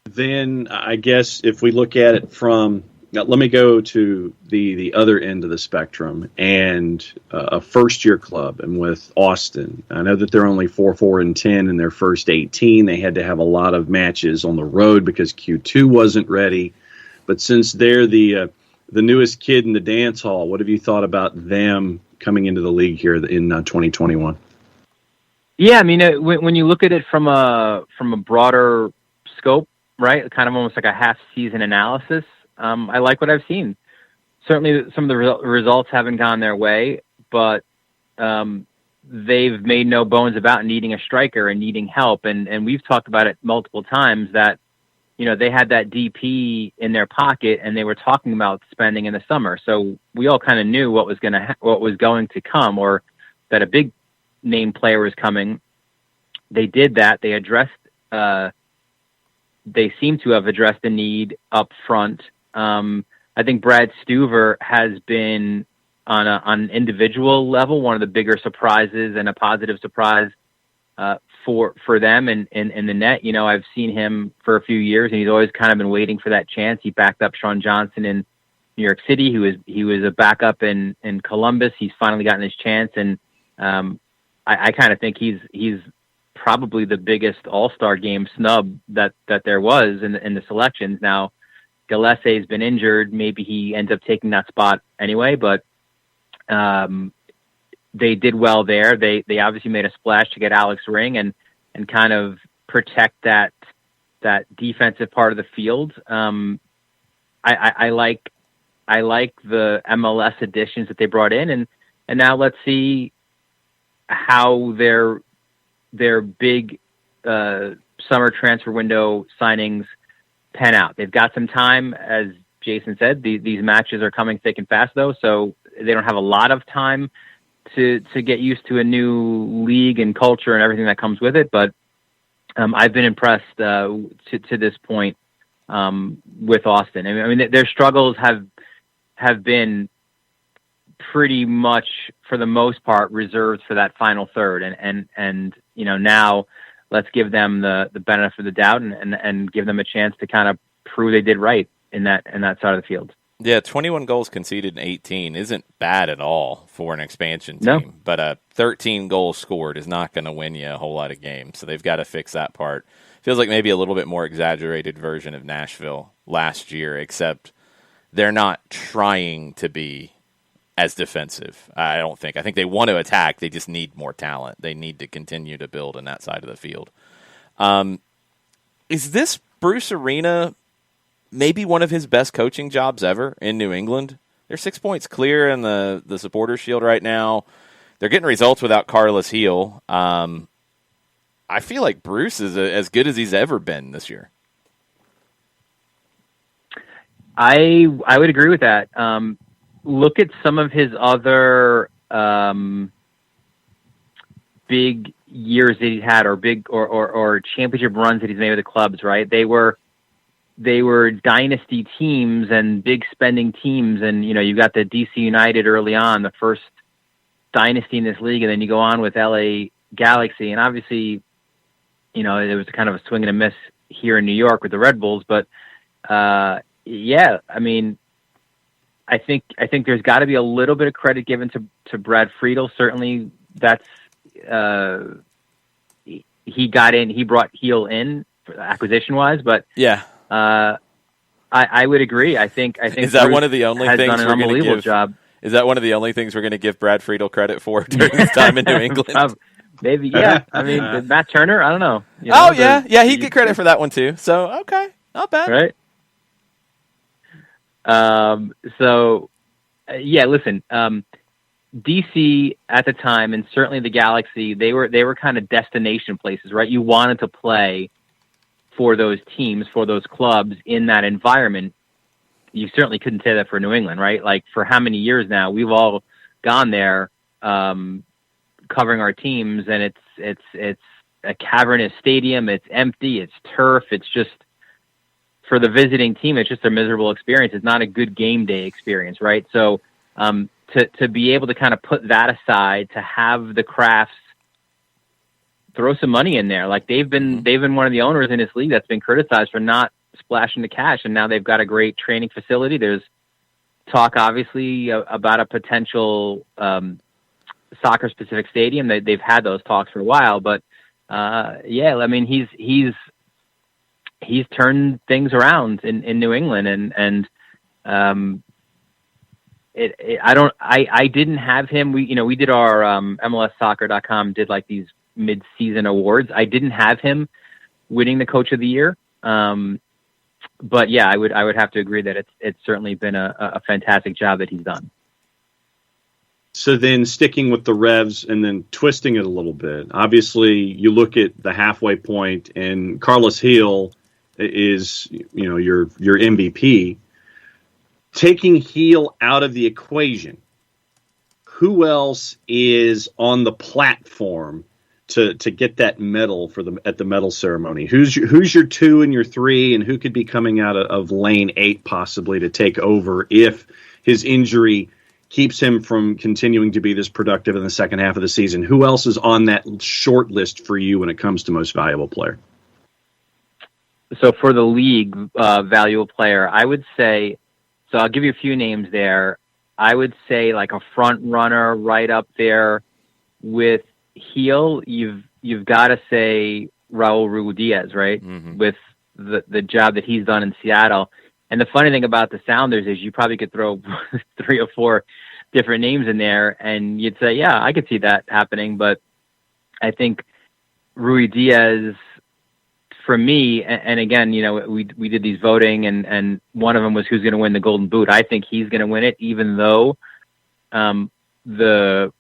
C: Then I guess if we look at it from, let me go to the other end of the spectrum and a first-year club, and with Austin. I know that they're only 4-4-10 in their first 18. They had to have a lot of matches on the road because Q2 wasn't ready. But since they're the newest kid in the dance hall, what have you thought about them coming into the league here in 2021?
D: Yeah, I mean, when you look at it from a broader scope, right, kind of almost like a half-season analysis, I like what I've seen. Certainly some of the results haven't gone their way, but they've made no bones about needing a striker and needing help. And we've talked about it multiple times that, you know, they had that DP in their pocket and they were talking about spending in the summer. So we all kind of knew what was going to come, or that a big name player was coming. They did that. They addressed, they seem to have addressed the need up front. I think Brad Stuver has been on an individual level one of the bigger surprises and a positive surprise for them in the net. You know, I've seen him for a few years, and he's always kind of been waiting for that chance. He backed up Sean Johnson in New York City. He was a backup in Columbus. He's finally gotten his chance, and I kind of think he's probably the biggest All-Star game snub that there was in the selections. Now, Gillespie's been injured. Maybe he ends up taking that spot anyway, but they did well there. They obviously made a splash to get Alex Ring and kind of protect that defensive part of the field. I like the MLS additions that they brought in, and now let's see how their big summer transfer window signings pan out. They've got some time, as Jason said. These matches are coming thick and fast, though, so they don't have a lot of time to get used to a new league and culture and everything that comes with it. But I've been impressed to this point with Austin. I mean, their struggles have been pretty much, for the most part, reserved for that final third. And you know, now let's give them the benefit of the doubt and give them a chance to kind of prove they did right in that side of the field.
A: Yeah, 21 goals conceded in 18 isn't bad at all for an expansion team.
D: No.
A: But 13 goals scored is not going to win you a whole lot of games, so they've got to fix that part. Feels like maybe a little bit more exaggerated version of Nashville last year, except they're not trying to be as defensive, I don't think. I think they want to attack. They just need more talent. They need to continue to build in that side of the field. Is this Bruce Arena maybe one of his best coaching jobs ever in New England. They're 6 points clear in the Supporters Shield right now. They're getting results without Carlos Heel. I feel like Bruce is as good as he's ever been this year.
D: I would agree with that. Look at some of his other big years that he's had, or big or championship runs that he's made with the clubs. Right? They were dynasty teams and big spending teams, and you got the DC United early on, the first dynasty in this league, and then you go on with LA Galaxy, and obviously, it was kind of a swing and a miss here in New York with the Red Bulls, but yeah, I mean, I think there's got to be a little bit of credit given to Brad Friedel. Certainly, that's he brought Heel in acquisition wise, but
A: yeah.
D: I would agree. I think
A: is that
D: Bruce
A: one of the only
D: has
A: things
D: done an
A: we're going to
D: unbelievable
A: give?
D: Job.
A: Is that one of the only things we're going to give Brad Friedel credit for during his time in New England?
D: Maybe, yeah. I mean, Matt Turner, I don't know.
A: Yeah, he'd get credit for that one too. So okay, not bad,
D: right? So yeah, listen. DC at the time, and certainly the Galaxy, they were kind of destination places, right? You wanted to play for those teams, for those clubs in that environment. You certainly couldn't say that for New England, right? Like, for how many years now we've all gone there, covering our teams, and it's a cavernous stadium. It's empty. It's turf. It's just, for the visiting team, it's just a miserable experience. It's not a good game day experience, right? So, to be able to kind of put that aside, to have the Crafts throw some money in there. Like, they've been one of the owners in this league that's been criticized for not splashing the cash, and now they've got a great training facility. There's talk, obviously, about a potential soccer specific stadium. They've had those talks for a while, but yeah, I mean, he's turned things around in New England, and I didn't have him. We did our MLSsoccer.com did like these mid-season awards. I didn't have him winning the Coach of the Year. But yeah, I would have to agree that it's certainly been a fantastic job that he's done.
C: So then, sticking with the Revs and then twisting it a little bit, obviously you look at the halfway point, and Carlos Heel is your MVP. Taking Heel out of the equation, who else is on the platform to get that medal at the medal ceremony? Who's your 2 and your 3, and who could be coming out of lane 8 possibly to take over if his injury keeps him from continuing to be this productive in the second half of the season? Who else is on that short list for you when it comes to most valuable player?
D: So for the league valuable player, I would say, so I'll give you a few names there. I would say like a front runner right up there with Heel. You've got to say Raul Ruidiaz, right? Mm-hmm. With the job that he's done in Seattle. And the funny thing about the Sounders is you probably could throw 3 or 4 different names in there, and you'd say, yeah, I could see that happening. But I think Ruidiaz, for me, and again, we did these voting, and one of them was who's going to win the Golden Boot. I think he's going to win it, even though the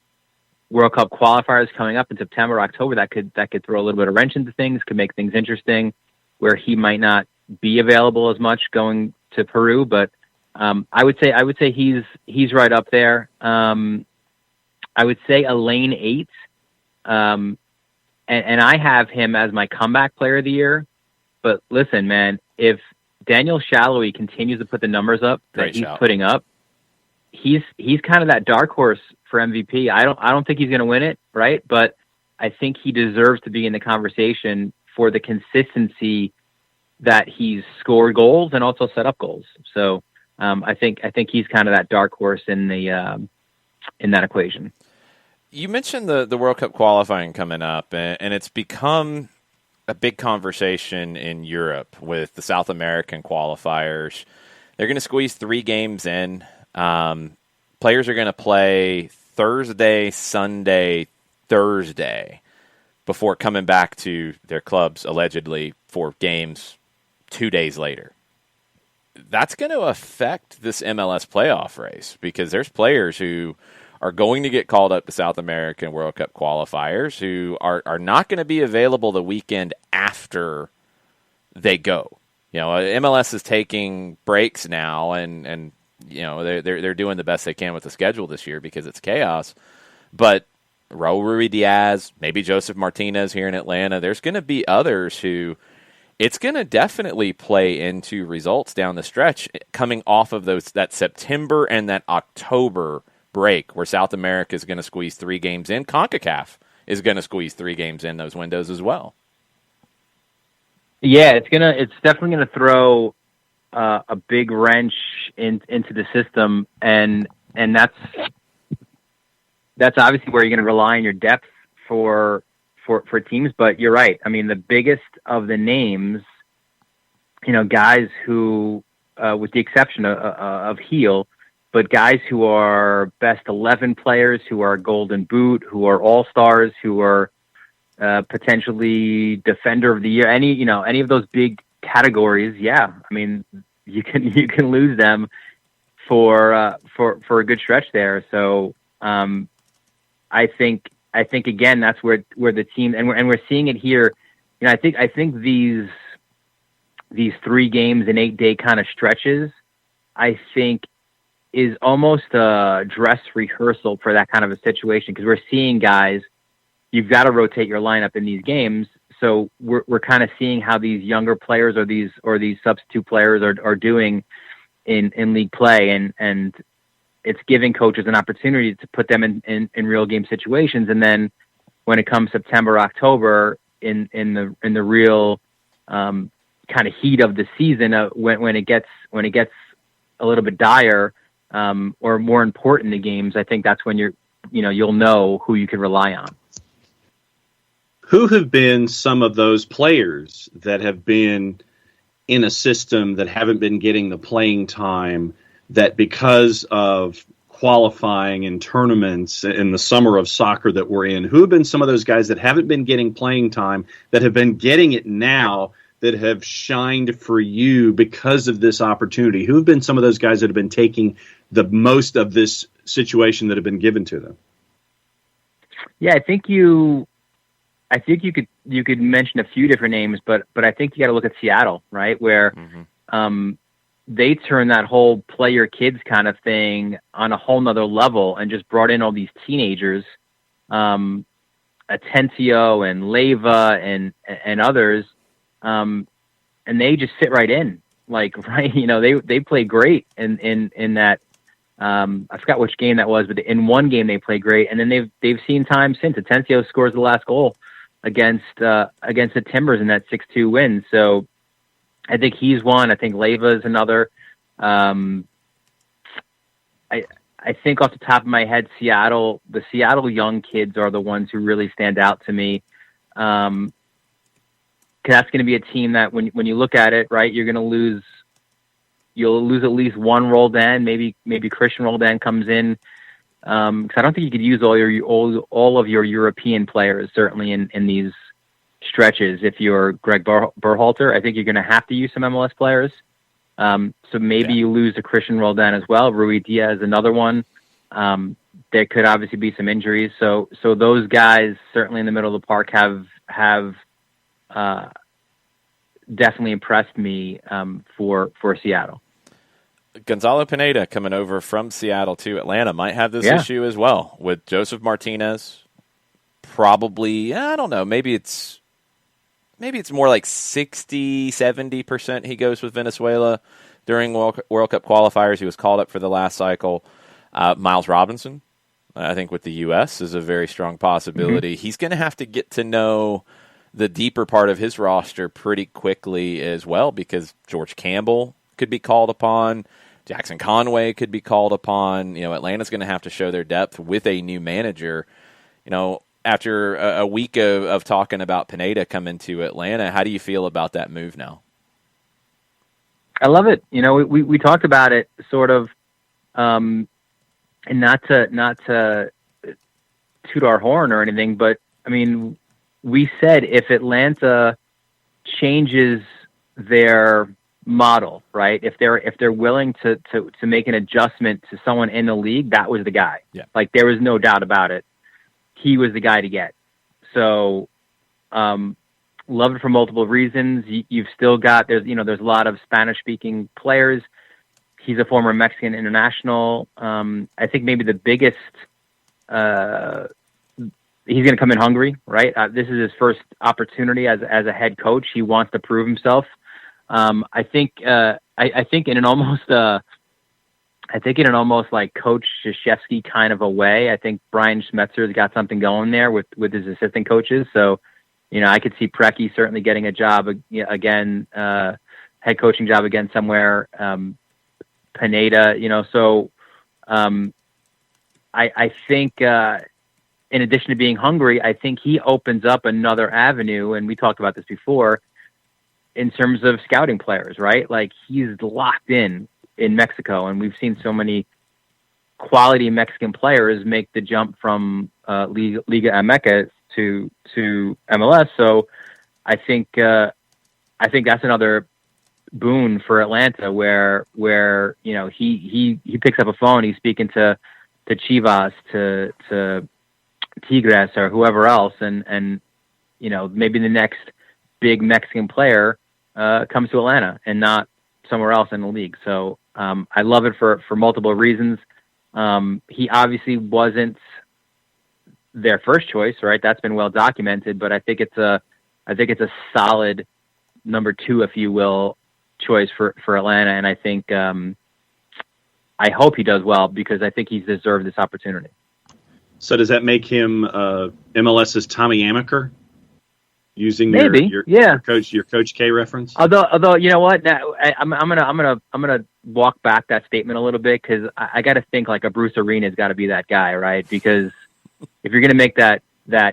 D: World Cup qualifiers coming up in September, October, that could throw a little bit of wrench into things, could make things interesting, where he might not be available as much going to Peru. But I would say he's right up there. I would say a lane 8. And I have him as my comeback player of the year. But listen, man, if Daniel Shallowy continues to put the numbers up that he's putting up, he's kind of that dark horse for MVP. I don't think he's going to win it, right? But I think he deserves to be in the conversation for the consistency that he's scored goals and also set up goals. So I think he's kind of that dark horse in the in that equation.
A: You mentioned the World Cup qualifying coming up, and it's become a big conversation in Europe with the South American qualifiers. They're going to squeeze 3 games in. Players are going to play Thursday, Sunday, Thursday before coming back to their clubs, allegedly, for games 2 days later. that's going to affect this MLS playoff race because there's players who are going to get called up to South American World Cup qualifiers who are not going to be available the weekend after they go. MLS is taking breaks now, and they're doing the best they can with the schedule this year because it's chaos. But Raul Ruidiaz, maybe Joseph Martinez here in Atlanta, there's going to be others who it's going to definitely play into results down the stretch coming off of that September and that October break where South America is going to squeeze 3 games in. CONCACAF is going to squeeze 3 games in those windows as well.
D: Yeah, it's definitely gonna throw a big wrench into the system, and that's obviously where you're gonna rely on your depth for teams. But you're right. I mean, the biggest of the names, guys who, with the exception of Heel, but guys who are best 11 players, who are Golden Boot, who are All-Stars, who are potentially Defender of the Year, any of those big categories. Yeah, I mean, you can lose them for a good stretch there. So I think again that's where the team, and we're seeing it here. I think these 3 games in 8-day kind of stretches, I think, is almost a dress rehearsal for that kind of a situation, because we're seeing guys, you've got to rotate your lineup in these games. So we're kind of seeing how these younger players or these substitute players are doing in league play, and it's giving coaches an opportunity to put them in real game situations. And then when it comes September, October, in the real kind of heat of the season, when it gets a little bit dire, or more important, the games, I think that's when you'll know who you can rely on.
C: Who have been some of those players that have been in a system that haven't been getting the playing time, that because of qualifying in tournaments in the summer of soccer that we're in, who have been some of those guys that haven't been getting playing time that have been getting it now, that have shined for you because of this opportunity? Who have been some of those guys that have been taking the most of this situation that have been given to them?
D: Yeah, I think you could mention a few different names, but I think you got to look at Seattle, right? Where they turned that whole player kids kind of thing on a whole nother level and just brought in all these teenagers, Atencio and Leyva and others. And they just fit right in, they play great in that. I forgot which game that was, but in one game they played great, and then they've seen time since. Atencio scores the last goal against the Timbers in that 6-2 win. So I think he's one. I think Leyva is another. I think off the top of my head, the Seattle young kids are the ones who really stand out to me. Cause that's going to be a team that when you look at it, right, you'll lose at least one Roldan, maybe Christian Roldan comes in. Cause I don't think you could use all of your European players, certainly in these stretches. If you're Greg Berhalter, I think you're going to have to use some MLS players. So maybe you lose a Christian Roldan as well. Rui Diaz, another one. There could obviously be some injuries. So those guys certainly in the middle of the park have definitely impressed me for Seattle.
A: Gonzalo Pineda coming over from Seattle to Atlanta might have this issue as well with Joseph Martinez. Probably, I don't know, maybe it's more like 60-70% he goes with Venezuela during World Cup qualifiers. He was called up for the last cycle. Miles Robinson, I think with the U.S. is a very strong possibility. He's going to have to get to know the deeper part of his roster pretty quickly as well, because George Campbell could be called upon. Jackson Conway could be called upon. Atlanta's going to have to show their depth with a new manager. After a week of talking about Pineda coming to Atlanta, how do you feel about that move now?
D: I love it. We talked about it sort of, and not to toot our horn or anything, but I mean, we said if Atlanta changes their model, right? If they're willing to make an adjustment to someone in the league, that was the guy.
A: Yeah.
D: Like, there was no doubt about it. He was the guy to get. So, love it for multiple reasons. You've still got, there's a lot of Spanish speaking players. He's a former Mexican international. I think maybe the biggest, he's going to come in hungry, right? This is his first opportunity as a head coach. He wants to prove himself. I think in an almost like Coach Krzyzewski kind of a way. I think Brian Schmetzer's got something going there with his assistant coaches. So, I could see Preki certainly getting a job again, head coaching job again somewhere. Pineda, so I think in addition to being hungry, I think he opens up another avenue, and we talked about this before, in terms of scouting players, right? Like, he's locked in Mexico, and we've seen so many quality Mexican players make the jump from Liga MX to MLS. So I think that's another boon for Atlanta, where he picks up a phone, he's speaking to Chivas, to Tigres, or whoever else, and maybe the next big Mexican player comes to Atlanta and not somewhere else in the league. So I love it for multiple reasons. He obviously wasn't their first choice, right? That's been well documented, but I think it's a solid number 2, if you will, choice for Atlanta. And I think I hope he does well, because I think he's deserved this opportunity.
C: So does that make him MLS's Tommy Amaker? Using
D: maybe
C: your Coach K reference.
D: Although you know what, now, I'm gonna walk back that statement a little bit, because I got to think like a Bruce Arena's got to be that guy, right? Because if you're gonna make that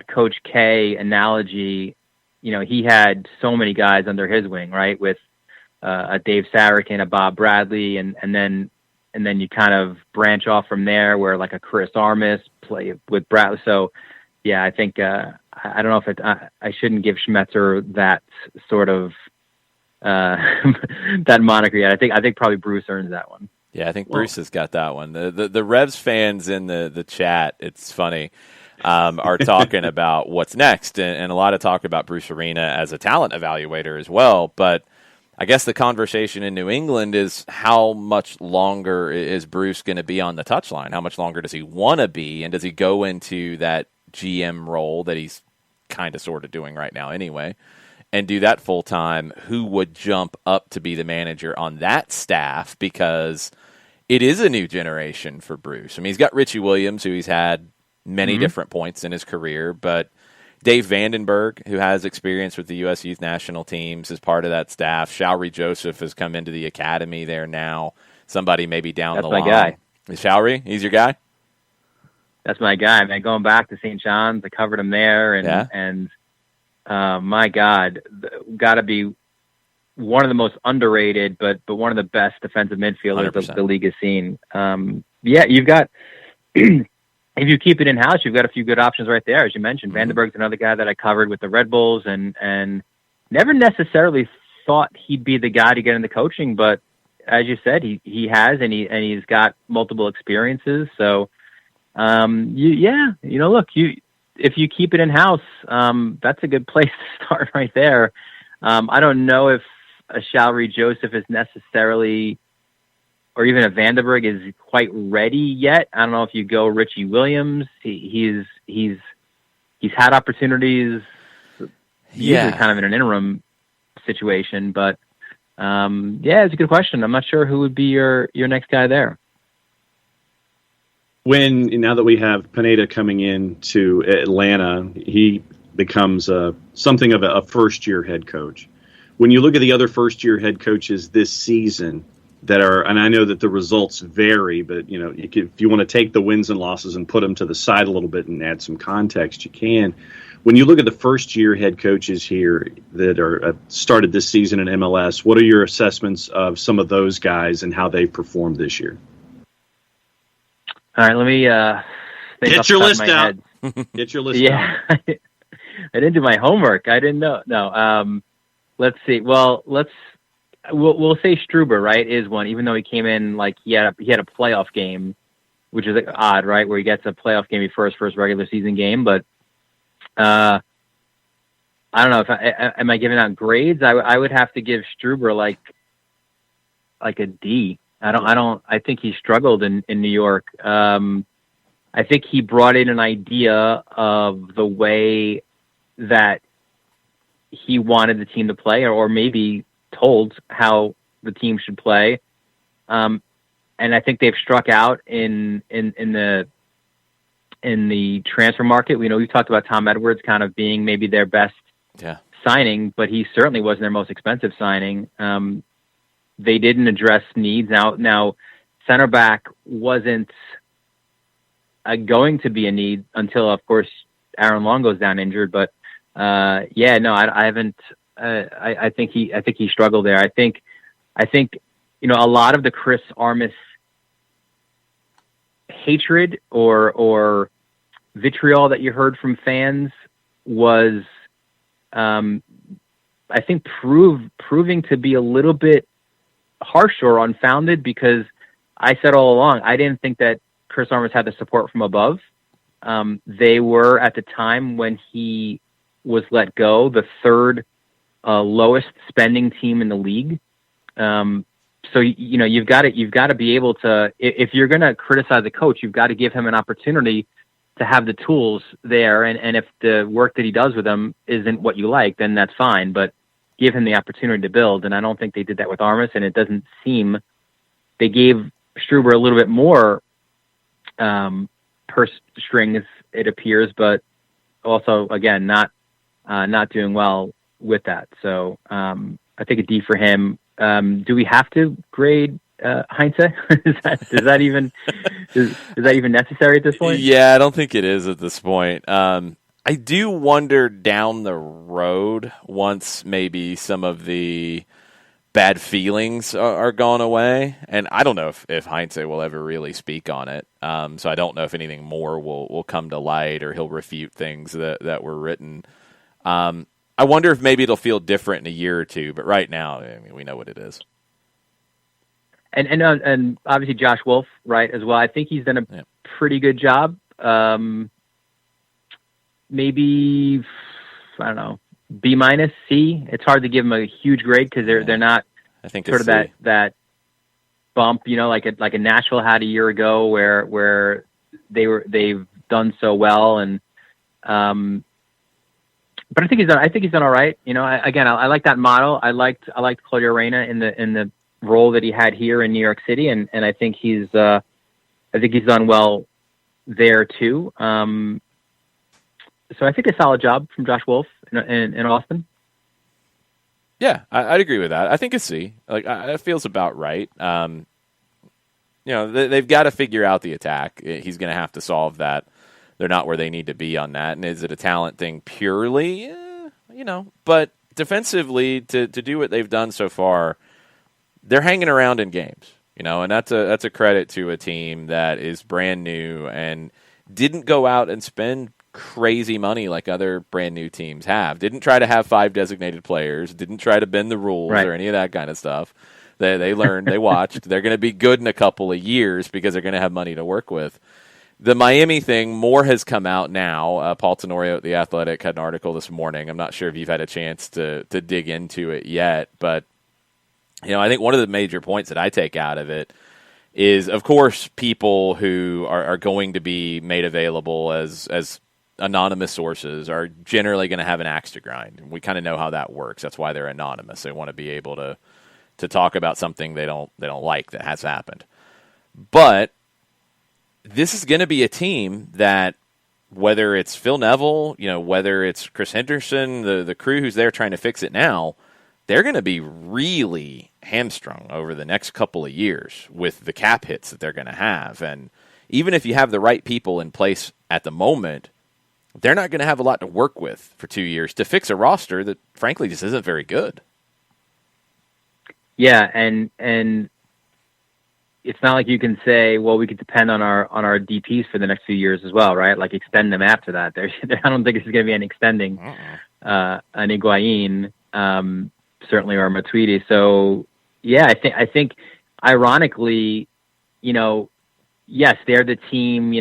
D: Coach K analogy, he had so many guys under his wing, right? With a Dave Saracen, a Bob Bradley, and then you kind of branch off from there, where like a Chris Armas play with Bradley. So yeah, I think I don't know if I shouldn't give Schmetzer that sort of that moniker yet. I think probably Bruce earns that one.
A: Yeah, I think Bruce has got that one. The Revs fans in the chat, it's funny, are talking about what's next, and a lot of talk about Bruce Arena as a talent evaluator as well. But I guess the conversation in New England is, how much longer is Bruce going to be on the touchline? How much longer does he want to be? And does he go into that GM role that he's kind of sort of doing right now anyway, and do that full time? Who would jump up to be the manager on that staff? Because it is a new generation for Bruce. I mean, he's got Richie Williams, who he's had many different points in his career, but Dave Vandenberg, who has experience with the U.S. Youth National Teams, is part of that staff. Showery Joseph has come into the academy there now. Somebody maybe down the line.
D: That's my guy.
A: Is Showery? He's your guy?
D: That's my guy, man. Going back to St. John's, I covered him there, and my God, got to be one of the most underrated, but one of the best defensive midfielders
A: 100%.
D: the league has seen. Yeah, you've got, if you keep it in house, you've got a few good options right there, as you mentioned. Vandenberg's another guy that I covered with the Red Bulls, and never necessarily thought he'd be the guy to get into coaching, but as you said, he has, and he's got multiple experiences. So. Look, if you keep it in house, that's a good place to start right there. I don't know if a Showery Joseph is necessarily, or even a Vandenberg is quite ready yet. I don't know if you go Richie Williams. He's had opportunities, usually kind of in an interim situation, but it's a good question. I'm not sure who would be your next guy there.
C: Now that we have Pineda coming into Atlanta, he becomes something of a first-year head coach. When you look at the other first-year head coaches this season that are, and I know that the results vary, but if you want to take the wins and losses and put them to the side a little bit and add some context, you can. When you look at the first-year head coaches here that are started this season in MLS, what are your assessments of some of those guys and how they've performed this year?
D: All right, let me
C: get your list out. Get your list out.
D: I didn't do my homework. I didn't know. No. Let's see. Well, let's we'll say Struber, right, is one, even though he came in like he had a playoff game, which is odd, right, where he gets a playoff game before his first regular season game. But I don't know if am I giving out grades? I would have to give Struber like a D. I think he struggled in New York. I think he brought in an idea of the way that he wanted the team to play, or maybe told how the team should play. And I think they've struck out in the transfer market. We've talked about Tom Edwards kind of being maybe their best signing, but he certainly wasn't their most expensive signing. They didn't address needs. Now center back wasn't going to be a need until, of course, Aaron Long goes down injured. But I haven't. I think he struggled there. I think a lot of the Chris Armas hatred or vitriol that you heard from fans was, I think, proving to be a little bit harsh or unfounded, because I said all along I didn't think that Chris Armas had the support from above. They were, at the time when he was let go, the third lowest spending team in the league. So you've got to be able to, if you're going to criticize a coach, you've got to give him an opportunity to have the tools there. And if the work that he does with them isn't what you like, then that's fine. But give him the opportunity to build. And I don't think they did that with Armas. And it doesn't seem they gave Struber a little bit more purse strings, it appears, but also, again, not doing well with that. So I think a D for him. Do we have to grade Heinze? is that even necessary at this point?
A: Yeah, I don't think it is at this point. I do wonder down the road, once maybe some of the bad feelings are gone away, and I don't know if Heinze will ever really speak on it. So I don't know if anything more will come to light, or he'll refute things that were written. I wonder if maybe it'll feel different in a year or two, but right now, I mean, we know what it is.
D: And obviously Josh Wolf, right, as well. I think he's done a pretty good job. Maybe, I don't know, B-, C. It's hard to give them a huge grade because they're not,
A: I think,
D: sort of that bump, like a Nashville had a year ago where they've done so well. And but I think he's done all right. I like that model. I liked Claudio Reyna in the role that he had here in New York City, and I think he's done well there too. So I think a solid job from Josh Wolf in Austin.
A: Yeah, I'd agree with that. I think a C. That feels about right. They've got to figure out the attack. He's going to have to solve that. They're not where they need to be on that. And is it a talent thing purely? But defensively, to do what they've done so far, they're hanging around in games. And that's a credit to a team that is brand new and didn't go out and spend crazy money like other brand new teams have. Didn't try to have 5 designated players. Didn't try to bend the rules or any of that kind of stuff. They learned, they watched. They're going to be good in a couple of years because they're going to have money to work with. The Miami thing, more has come out now. Paul Tenorio at The Athletic had an article this morning. I'm not sure if you've had a chance to dig into it yet, but I think one of the major points that I take out of it is, of course, people who are going to be made available as anonymous sources are generally going to have an axe to grind. We kind of know how that works. That's why they're anonymous. They want to be able to talk about something they don't like that has happened. But this is going to be a team that, whether it's Phil Neville, whether it's Chris Henderson, the crew who's there trying to fix it now, they're going to be really hamstrung over the next couple of years with the cap hits that they're going to have. And even if you have the right people in place at the moment, they're not going to have a lot to work with for 2 years to fix a roster that, frankly, just isn't very good.
D: Yeah, and it's not like you can say, well, we could depend on our DPs for the next few years as well, right? Like, extend them after that. I don't think it's going to be an extending an Higuain, certainly, or Matuidi. So Yeah, I think ironically, yes, they're the team,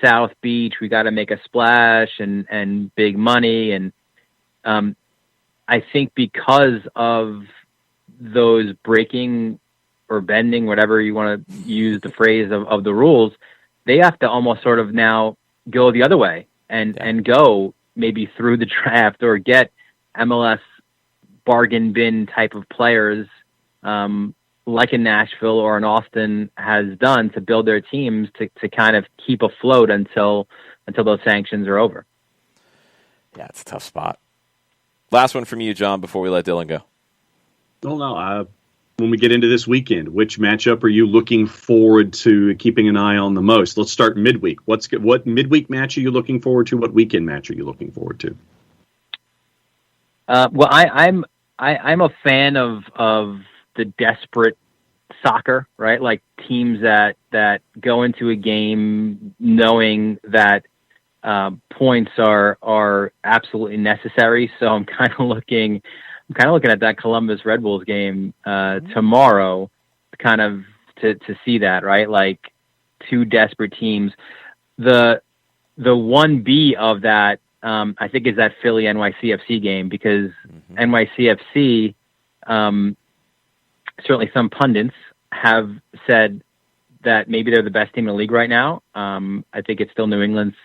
D: South Beach, we got to make a splash and big money. And I think because of those breaking or bending, whatever you want to use the phrase of the rules, they have to almost sort of now go the other way and go maybe through the draft or get MLS bargain bin type of players, like in Nashville or in Austin has done to build their teams to kind of keep afloat until those sanctions are over.
A: Yeah, it's a tough spot. Last one from you, John, before we let Dylan go.
C: Well, no, when we get into this weekend, which matchup are you looking forward to keeping an eye on the most? Let's start midweek. What midweek match are you looking forward to? What weekend match are you looking forward to?
D: Well, I'm a fan of the desperate soccer, right? Like teams that go into a game knowing that points are absolutely necessary. So I'm kind of looking at that Columbus Red Bulls game tomorrow, kind of to see that, right? Like two desperate teams. The 1B of that, I think, is that Philly NYCFC game, because NYCFC, certainly some pundits have said that maybe they're the best team in the league right now. I think it's still New England's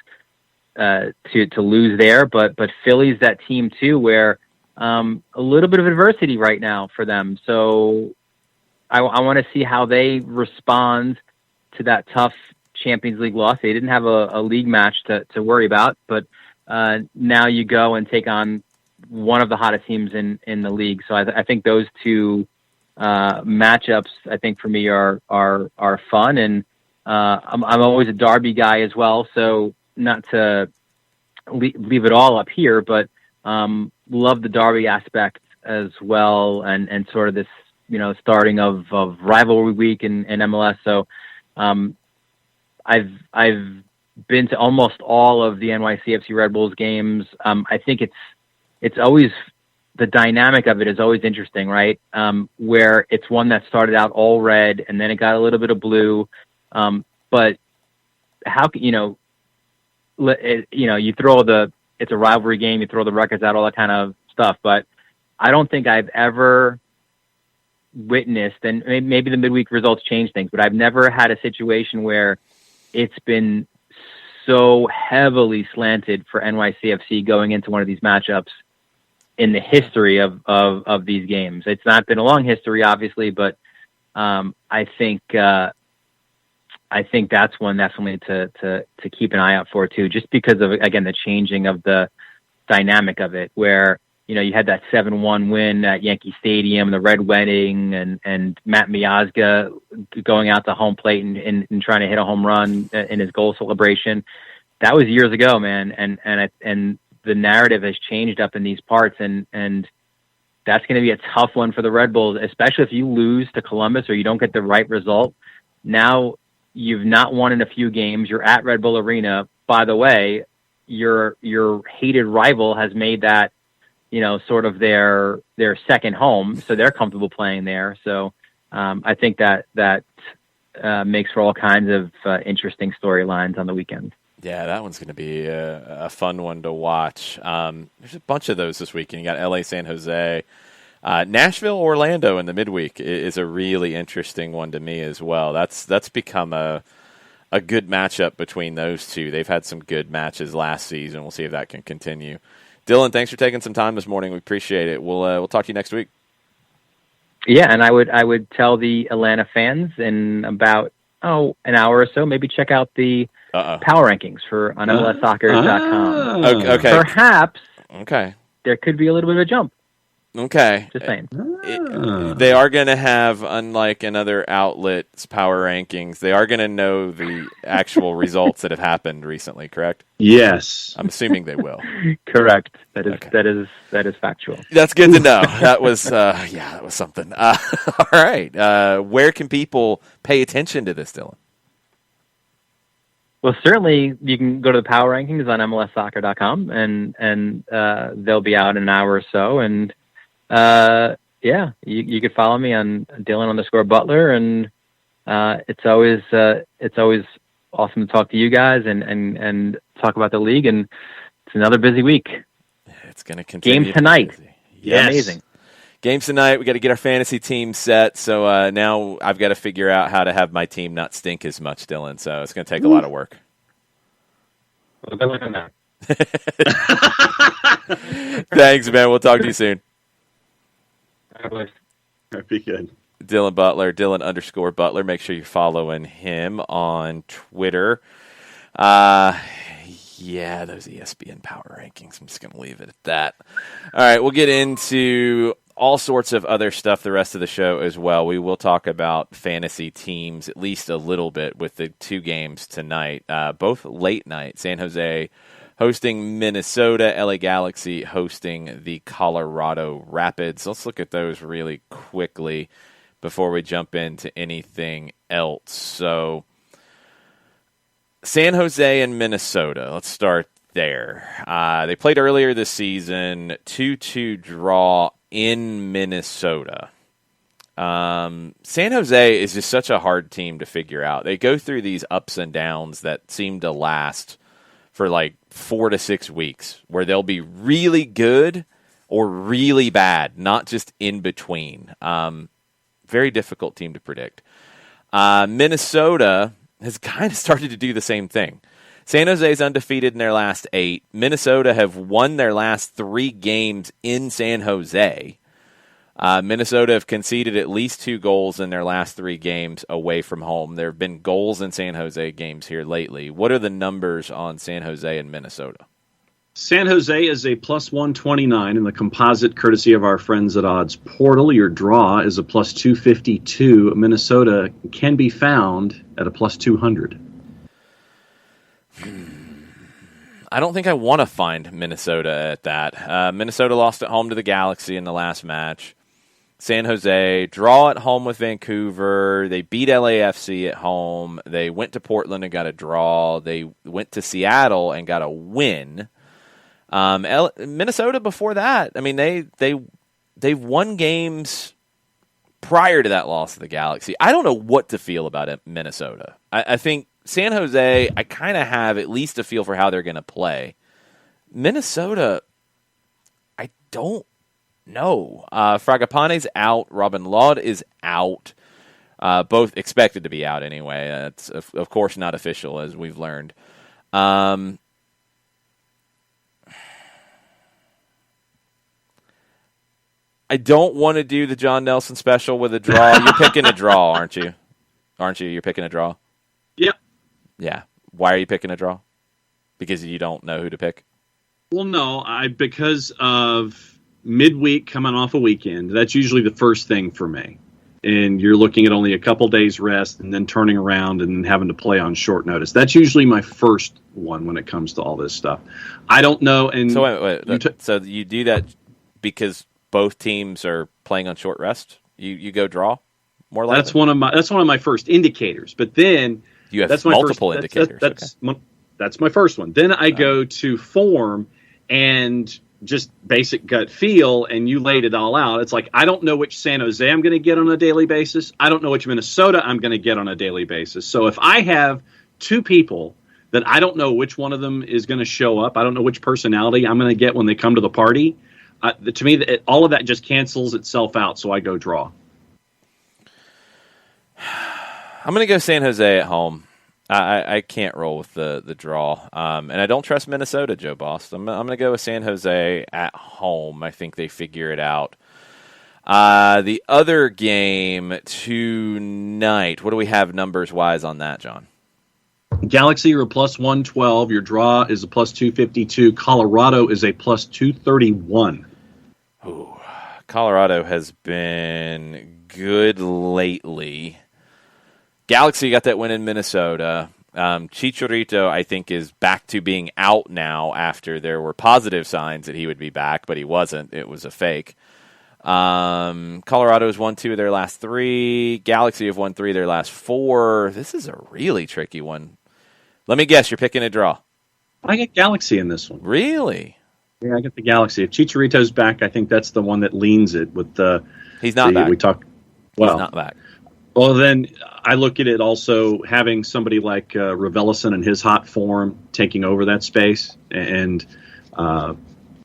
D: to lose there, but Philly's that team too, where a little bit of adversity right now for them. So I want to see how they respond to that tough Champions League loss. They didn't have a league match to worry about, but now you go and take on one of the hottest teams in the league. So I think those two matchups, I think, for me are fun. And I'm always a derby guy as well. So not to leave it all up here, but love the derby aspect as well, and sort of this, starting of rivalry week in MLS. So I've been to almost all of the NYCFC Red Bulls games. I think it's always, the dynamic of it is always interesting, right? Where it's one that started out all red and then it got a little bit of blue. But how can, you throw it's a rivalry game, you throw the records out, all that kind of stuff. But I don't think I've ever witnessed, and maybe the midweek results change things, but I've never had a situation where it's been so heavily slanted for NYCFC going into one of these matchups in the history of these games. It's not been a long history, obviously, but I think that's one definitely to keep an eye out for too, just because of, again, the changing of the dynamic of it, where, you had that 7-1 win at Yankee Stadium, the red wedding, and Matt Miazga going out to home plate and trying to hit a home run in his goal celebration. That was years ago, man. And the narrative has changed up in these parts, and that's going to be a tough one for the Red Bulls, especially if you lose to Columbus or you don't get the right result. Now you've not won in a few games. You're at Red Bull Arena. By the way, your hated rival has made that, sort of their second home, so they're comfortable playing there. So I think that makes for all kinds of interesting storylines on the weekend.
A: Yeah, that one's going to be a fun one to watch. There's a bunch of those this weekend. You got LA, San Jose, Nashville, Orlando in the midweek is a really interesting one to me as well. That's become a good matchup between those two. They've had some good matches last season. We'll see if that can continue. Dylan, thanks for taking some time this morning. We appreciate it. We'll talk to you next week.
D: Yeah, and I would tell the Atlanta fans in about an hour or so, maybe check out the power rankings on MLSsoccer.com.
A: Okay.
D: Perhaps
A: okay,
D: there could be a little bit of a jump.
A: Okay.
D: Just saying.
A: They are going to have, unlike in other outlets' power rankings, they are going to know the actual results that have happened recently, correct?
C: Yes.
A: I'm assuming they will.
D: Correct. That is factual.
A: That's good to know. That was something. All right. Where can people pay attention to this, Dylan?
D: Well, certainly you can go to the power rankings on MLSsoccer.com, and they'll be out in an hour or so. And Yeah, you could follow me on Dylan_Butler, and it's always awesome to talk to you guys and talk about the league. And it's another busy week.
A: It's going to continue.
D: Game tonight.
C: Yes.
D: Amazing.
A: Games tonight. We got to get our fantasy team set. So now I've got to figure out how to have my team not stink as much, Dylan. So it's going to take a lot of work.
D: Well, good luck on that.
A: Thanks, man. We'll talk to you soon.
C: That'd be good.
A: Dylan Butler, Dylan_Butler. Make sure you're following him on Twitter. Yeah, those ESPN power rankings. I'm just going to leave it at that. All right, we'll get into all sorts of other stuff the rest of the show as well. We will talk about fantasy teams at least a little bit with the two games tonight, both late night. San Jose hosting Minnesota, LA Galaxy hosting the Colorado Rapids. Let's look at those really quickly before we jump into anything else. So, San Jose and Minnesota. Let's start there. They played earlier this season, 2-2 draw in Minnesota. San Jose is just such a hard team to figure out. They go through these ups and downs that seem to last for like 4 to 6 weeks, where they'll be really good or really bad, not just in between. Very difficult team to predict. Minnesota has kind of started to do the same thing. San Jose is undefeated in their last 8. Minnesota have won their last 3 games in San Jose. Minnesota have conceded at least 2 goals in their last 3 games away from home. There have been goals in San Jose games here lately. What are the numbers on San Jose and Minnesota?
C: San Jose is a plus 129 in the composite, courtesy of our friends at Odds Portal. Your draw is a plus 252. Minnesota can be found at a plus 200.
A: I don't think I want to find Minnesota at that. Minnesota lost at home to the Galaxy in the last match. San Jose draw at home with Vancouver. They beat LAFC at home. They went to Portland and got a draw. They went to Seattle and got a win. Minnesota before that, I mean, they've won games prior to that loss to the Galaxy. I don't know what to feel about it, Minnesota. I think San Jose, I kind of have at least a feel for how they're going to play. Minnesota, I don't know. Fragapane's out. Robin Lod is out. Both expected to be out anyway. It's, of course, not official, as we've learned. I don't want to do the John Nelson special with a draw. You're picking a draw, aren't you? Aren't you? You're picking a draw?
C: Yep.
A: Yeah. Why are you picking a draw? Because you don't know who to pick?
C: Well, no, because of midweek coming off a weekend. That's usually the first thing for me. And you're looking at only a couple days rest and then turning around and having to play on short notice. That's usually my first one when it comes to all this stuff. I don't know. And
A: so wait. So you do that because both teams are playing on short rest? You go draw more likely?
C: That's one of my first indicators. But then
A: you have multiple indicators.
C: That's my first one. Then I go to form and just basic gut feel, and you laid it all out. It's like, I don't know which San Jose I'm going to get on a daily basis. I don't know which Minnesota I'm going to get on a daily basis. So if I have 2 people that I don't know which one of them is going to show up, I don't know which personality I'm going to get when they come to the party, to me, all of that just cancels itself out, so I go draw.
A: I'm going to go San Jose at home. I can't roll with the draw. And I don't trust Minnesota, Joe Boss. I'm going to go with San Jose at home. I think they figure it out. The other game tonight, what do we have numbers-wise on that, John?
C: Galaxy are a plus 112. Your draw is a plus 252. Colorado is a plus 231.
A: Ooh, Colorado has been good lately. Galaxy got that win in Minnesota. Chicharito, I think, is back to being out now after there were positive signs that he would be back, but he wasn't. It was a fake. Colorado has won 2 of their last 3. Galaxy have won 3 of their last 4. This is a really tricky one. Let me guess, you're picking a draw.
C: I get Galaxy in this one.
A: Really?
C: Yeah, I get the Galaxy. If Chicharito's back, I think that's the one that leans it with the.
A: He's not back.
C: We talk.
A: He's not back.
C: Well, then I look at it also having somebody like Raveloson in his hot form taking over that space, and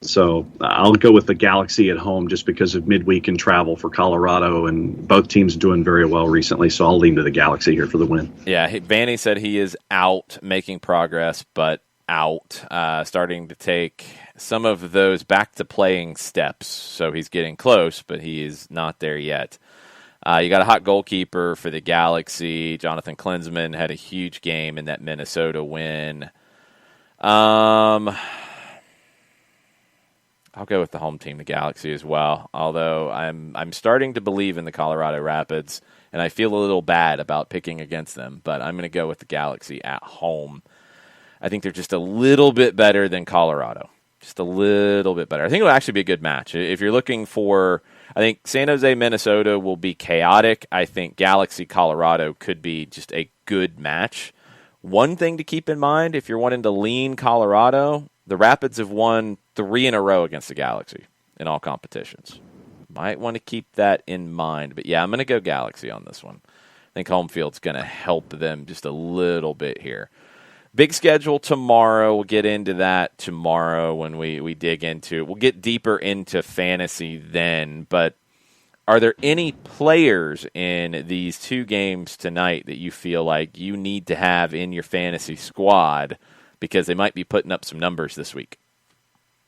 C: so I'll go with the Galaxy at home just because of midweek and travel for Colorado, and both teams doing very well recently. So I'll lean to the Galaxy here for the win.
A: Yeah, Vanny said he is out, making progress, but out, starting to take some of those back to playing steps. So he's getting close, but he is not there yet. You got a hot goalkeeper for the Galaxy. Jonathan Klinsmann had a huge game in that Minnesota win. I'll go with the home team, the Galaxy, as well. Although I'm starting to believe in the Colorado Rapids, and I feel a little bad about picking against them. But I'm going to go with the Galaxy at home. I think they're just a little bit better than Colorado. Just a little bit better. I think it'll actually be a good match. If you're looking for, I think San Jose, Minnesota will be chaotic. I think Galaxy, Colorado could be just a good match. One thing to keep in mind, if you're wanting to lean Colorado, the Rapids have won 3 in a row against the Galaxy in all competitions. Might want to keep that in mind. But yeah, I'm going to go Galaxy on this one. I think home field's going to help them just a little bit here. Big schedule tomorrow. We'll get into that tomorrow when we dig into it. We'll get deeper into fantasy then. But are there any players in these 2 games tonight that you feel like you need to have in your fantasy squad because they might be putting up some numbers this week?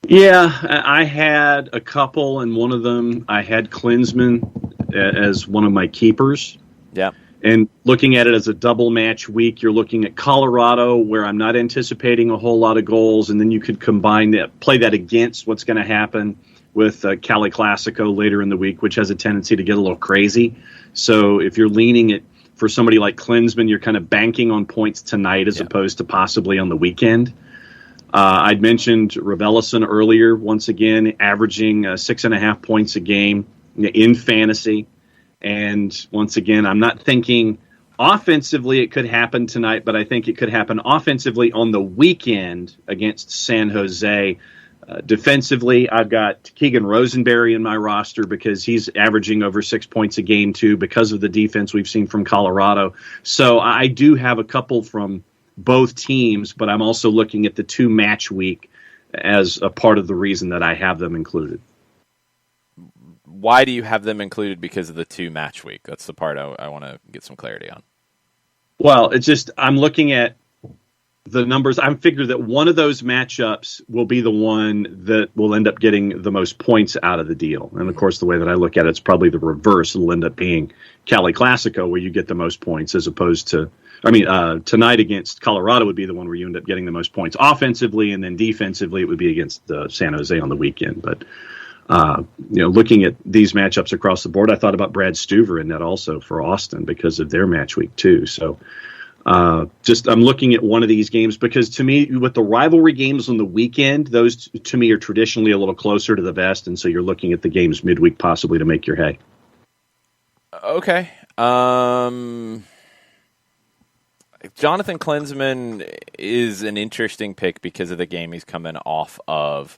C: Yeah, I had a couple, and one of them I had Klinsmann as one of my keepers.
A: Yeah.
C: And looking at it as a double match week, you're looking at Colorado, where I'm not anticipating a whole lot of goals, and then you could combine that, play that against what's going to happen with Cali Classico later in the week, which has a tendency to get a little crazy. So if you're leaning it for somebody like Klinsmann, you're kind of banking on points tonight as opposed to possibly on the weekend. I'd mentioned Raveloson earlier, once again, averaging 6.5 points a game in fantasy. And once again, I'm not thinking offensively it could happen tonight, but I think it could happen offensively on the weekend against San Jose. Defensively, I've got Keegan Rosenberry in my roster because he's averaging over 6 points a game, too, because of the defense we've seen from Colorado. So I do have a couple from both teams, but I'm also looking at the 2-match week as a part of the reason that I have them included.
A: Why do you have them included because of the 2-match week? That's the part I want to get some clarity on.
C: Well, it's just I'm looking at the numbers. I'm figuring that one of those matchups will be the one that will end up getting the most points out of the deal. And, of course, the way that I look at it, it's probably the reverse. It'll end up being Cali Classico where you get the most points as opposed to tonight against Colorado would be the one where you end up getting the most points offensively, and then defensively it would be against San Jose on the weekend. But, looking at these matchups across the board, I thought about Brad Stuver in that also for Austin because of their match week too. So I'm looking at one of these games because to me, with the rivalry games on the weekend, those to me are traditionally a little closer to the vest. And so you're looking at the games midweek possibly to make your hay.
A: Okay. Jonathan Klinsmann is an interesting pick because of the game he's coming off of.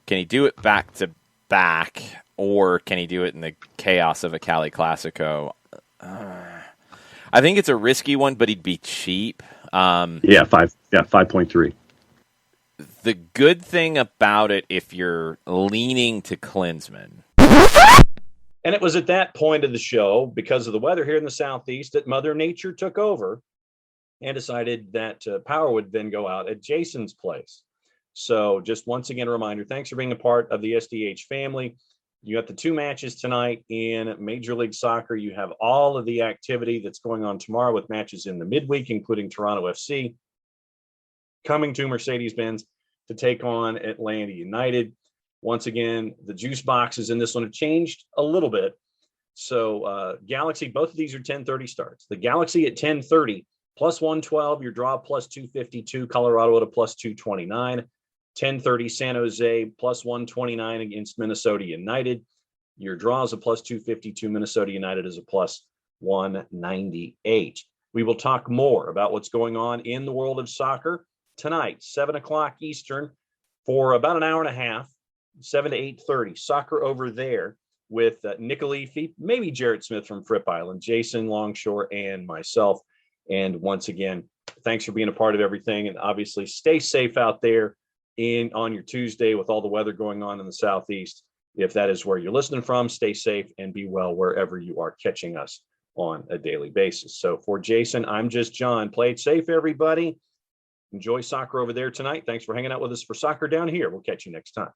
A: Can he do it back to back, or can he do it in the chaos of a Cali Classico? I think it's a risky one, but he'd be cheap.
C: 5.3.
A: The good thing about it, if you're leaning to Klinsmann.
E: And it was at that point of the show, because of the weather here in the Southeast, that Mother Nature took over and decided that power would then go out at Jason's place. So just once again, a reminder, thanks for being a part of the SDH family. You got the 2 matches tonight in Major League Soccer. You have all of the activity that's going on tomorrow with matches in the midweek, including Toronto FC coming to Mercedes-Benz to take on Atlanta United. Once again, the juice boxes in this one have changed a little bit. So Galaxy, both of these are 10:30 starts. The Galaxy at 10:30, plus 112, your draw plus 252, Colorado at a plus 229. 10:30 San Jose plus 129 against Minnesota United. Your draw is a plus 252. Minnesota United is a plus 198. We will talk more about what's going on in the world of soccer tonight, 7 o'clock Eastern, for about an hour and a half, 7 to 8:30. Soccer over there with Nick Alifi, maybe Jarrett Smith from Fripp Island, Jason Longshore, and myself. And once again, thanks for being a part of everything. And obviously, stay safe out there on your Tuesday with all the weather going on in the Southeast. If that is where you're listening from, stay safe and be well wherever you are catching us on a daily basis. So for Jason, I'm just John. Play it safe, everybody. Enjoy soccer over there tonight. Thanks for hanging out with us for soccer down here. We'll catch you next time.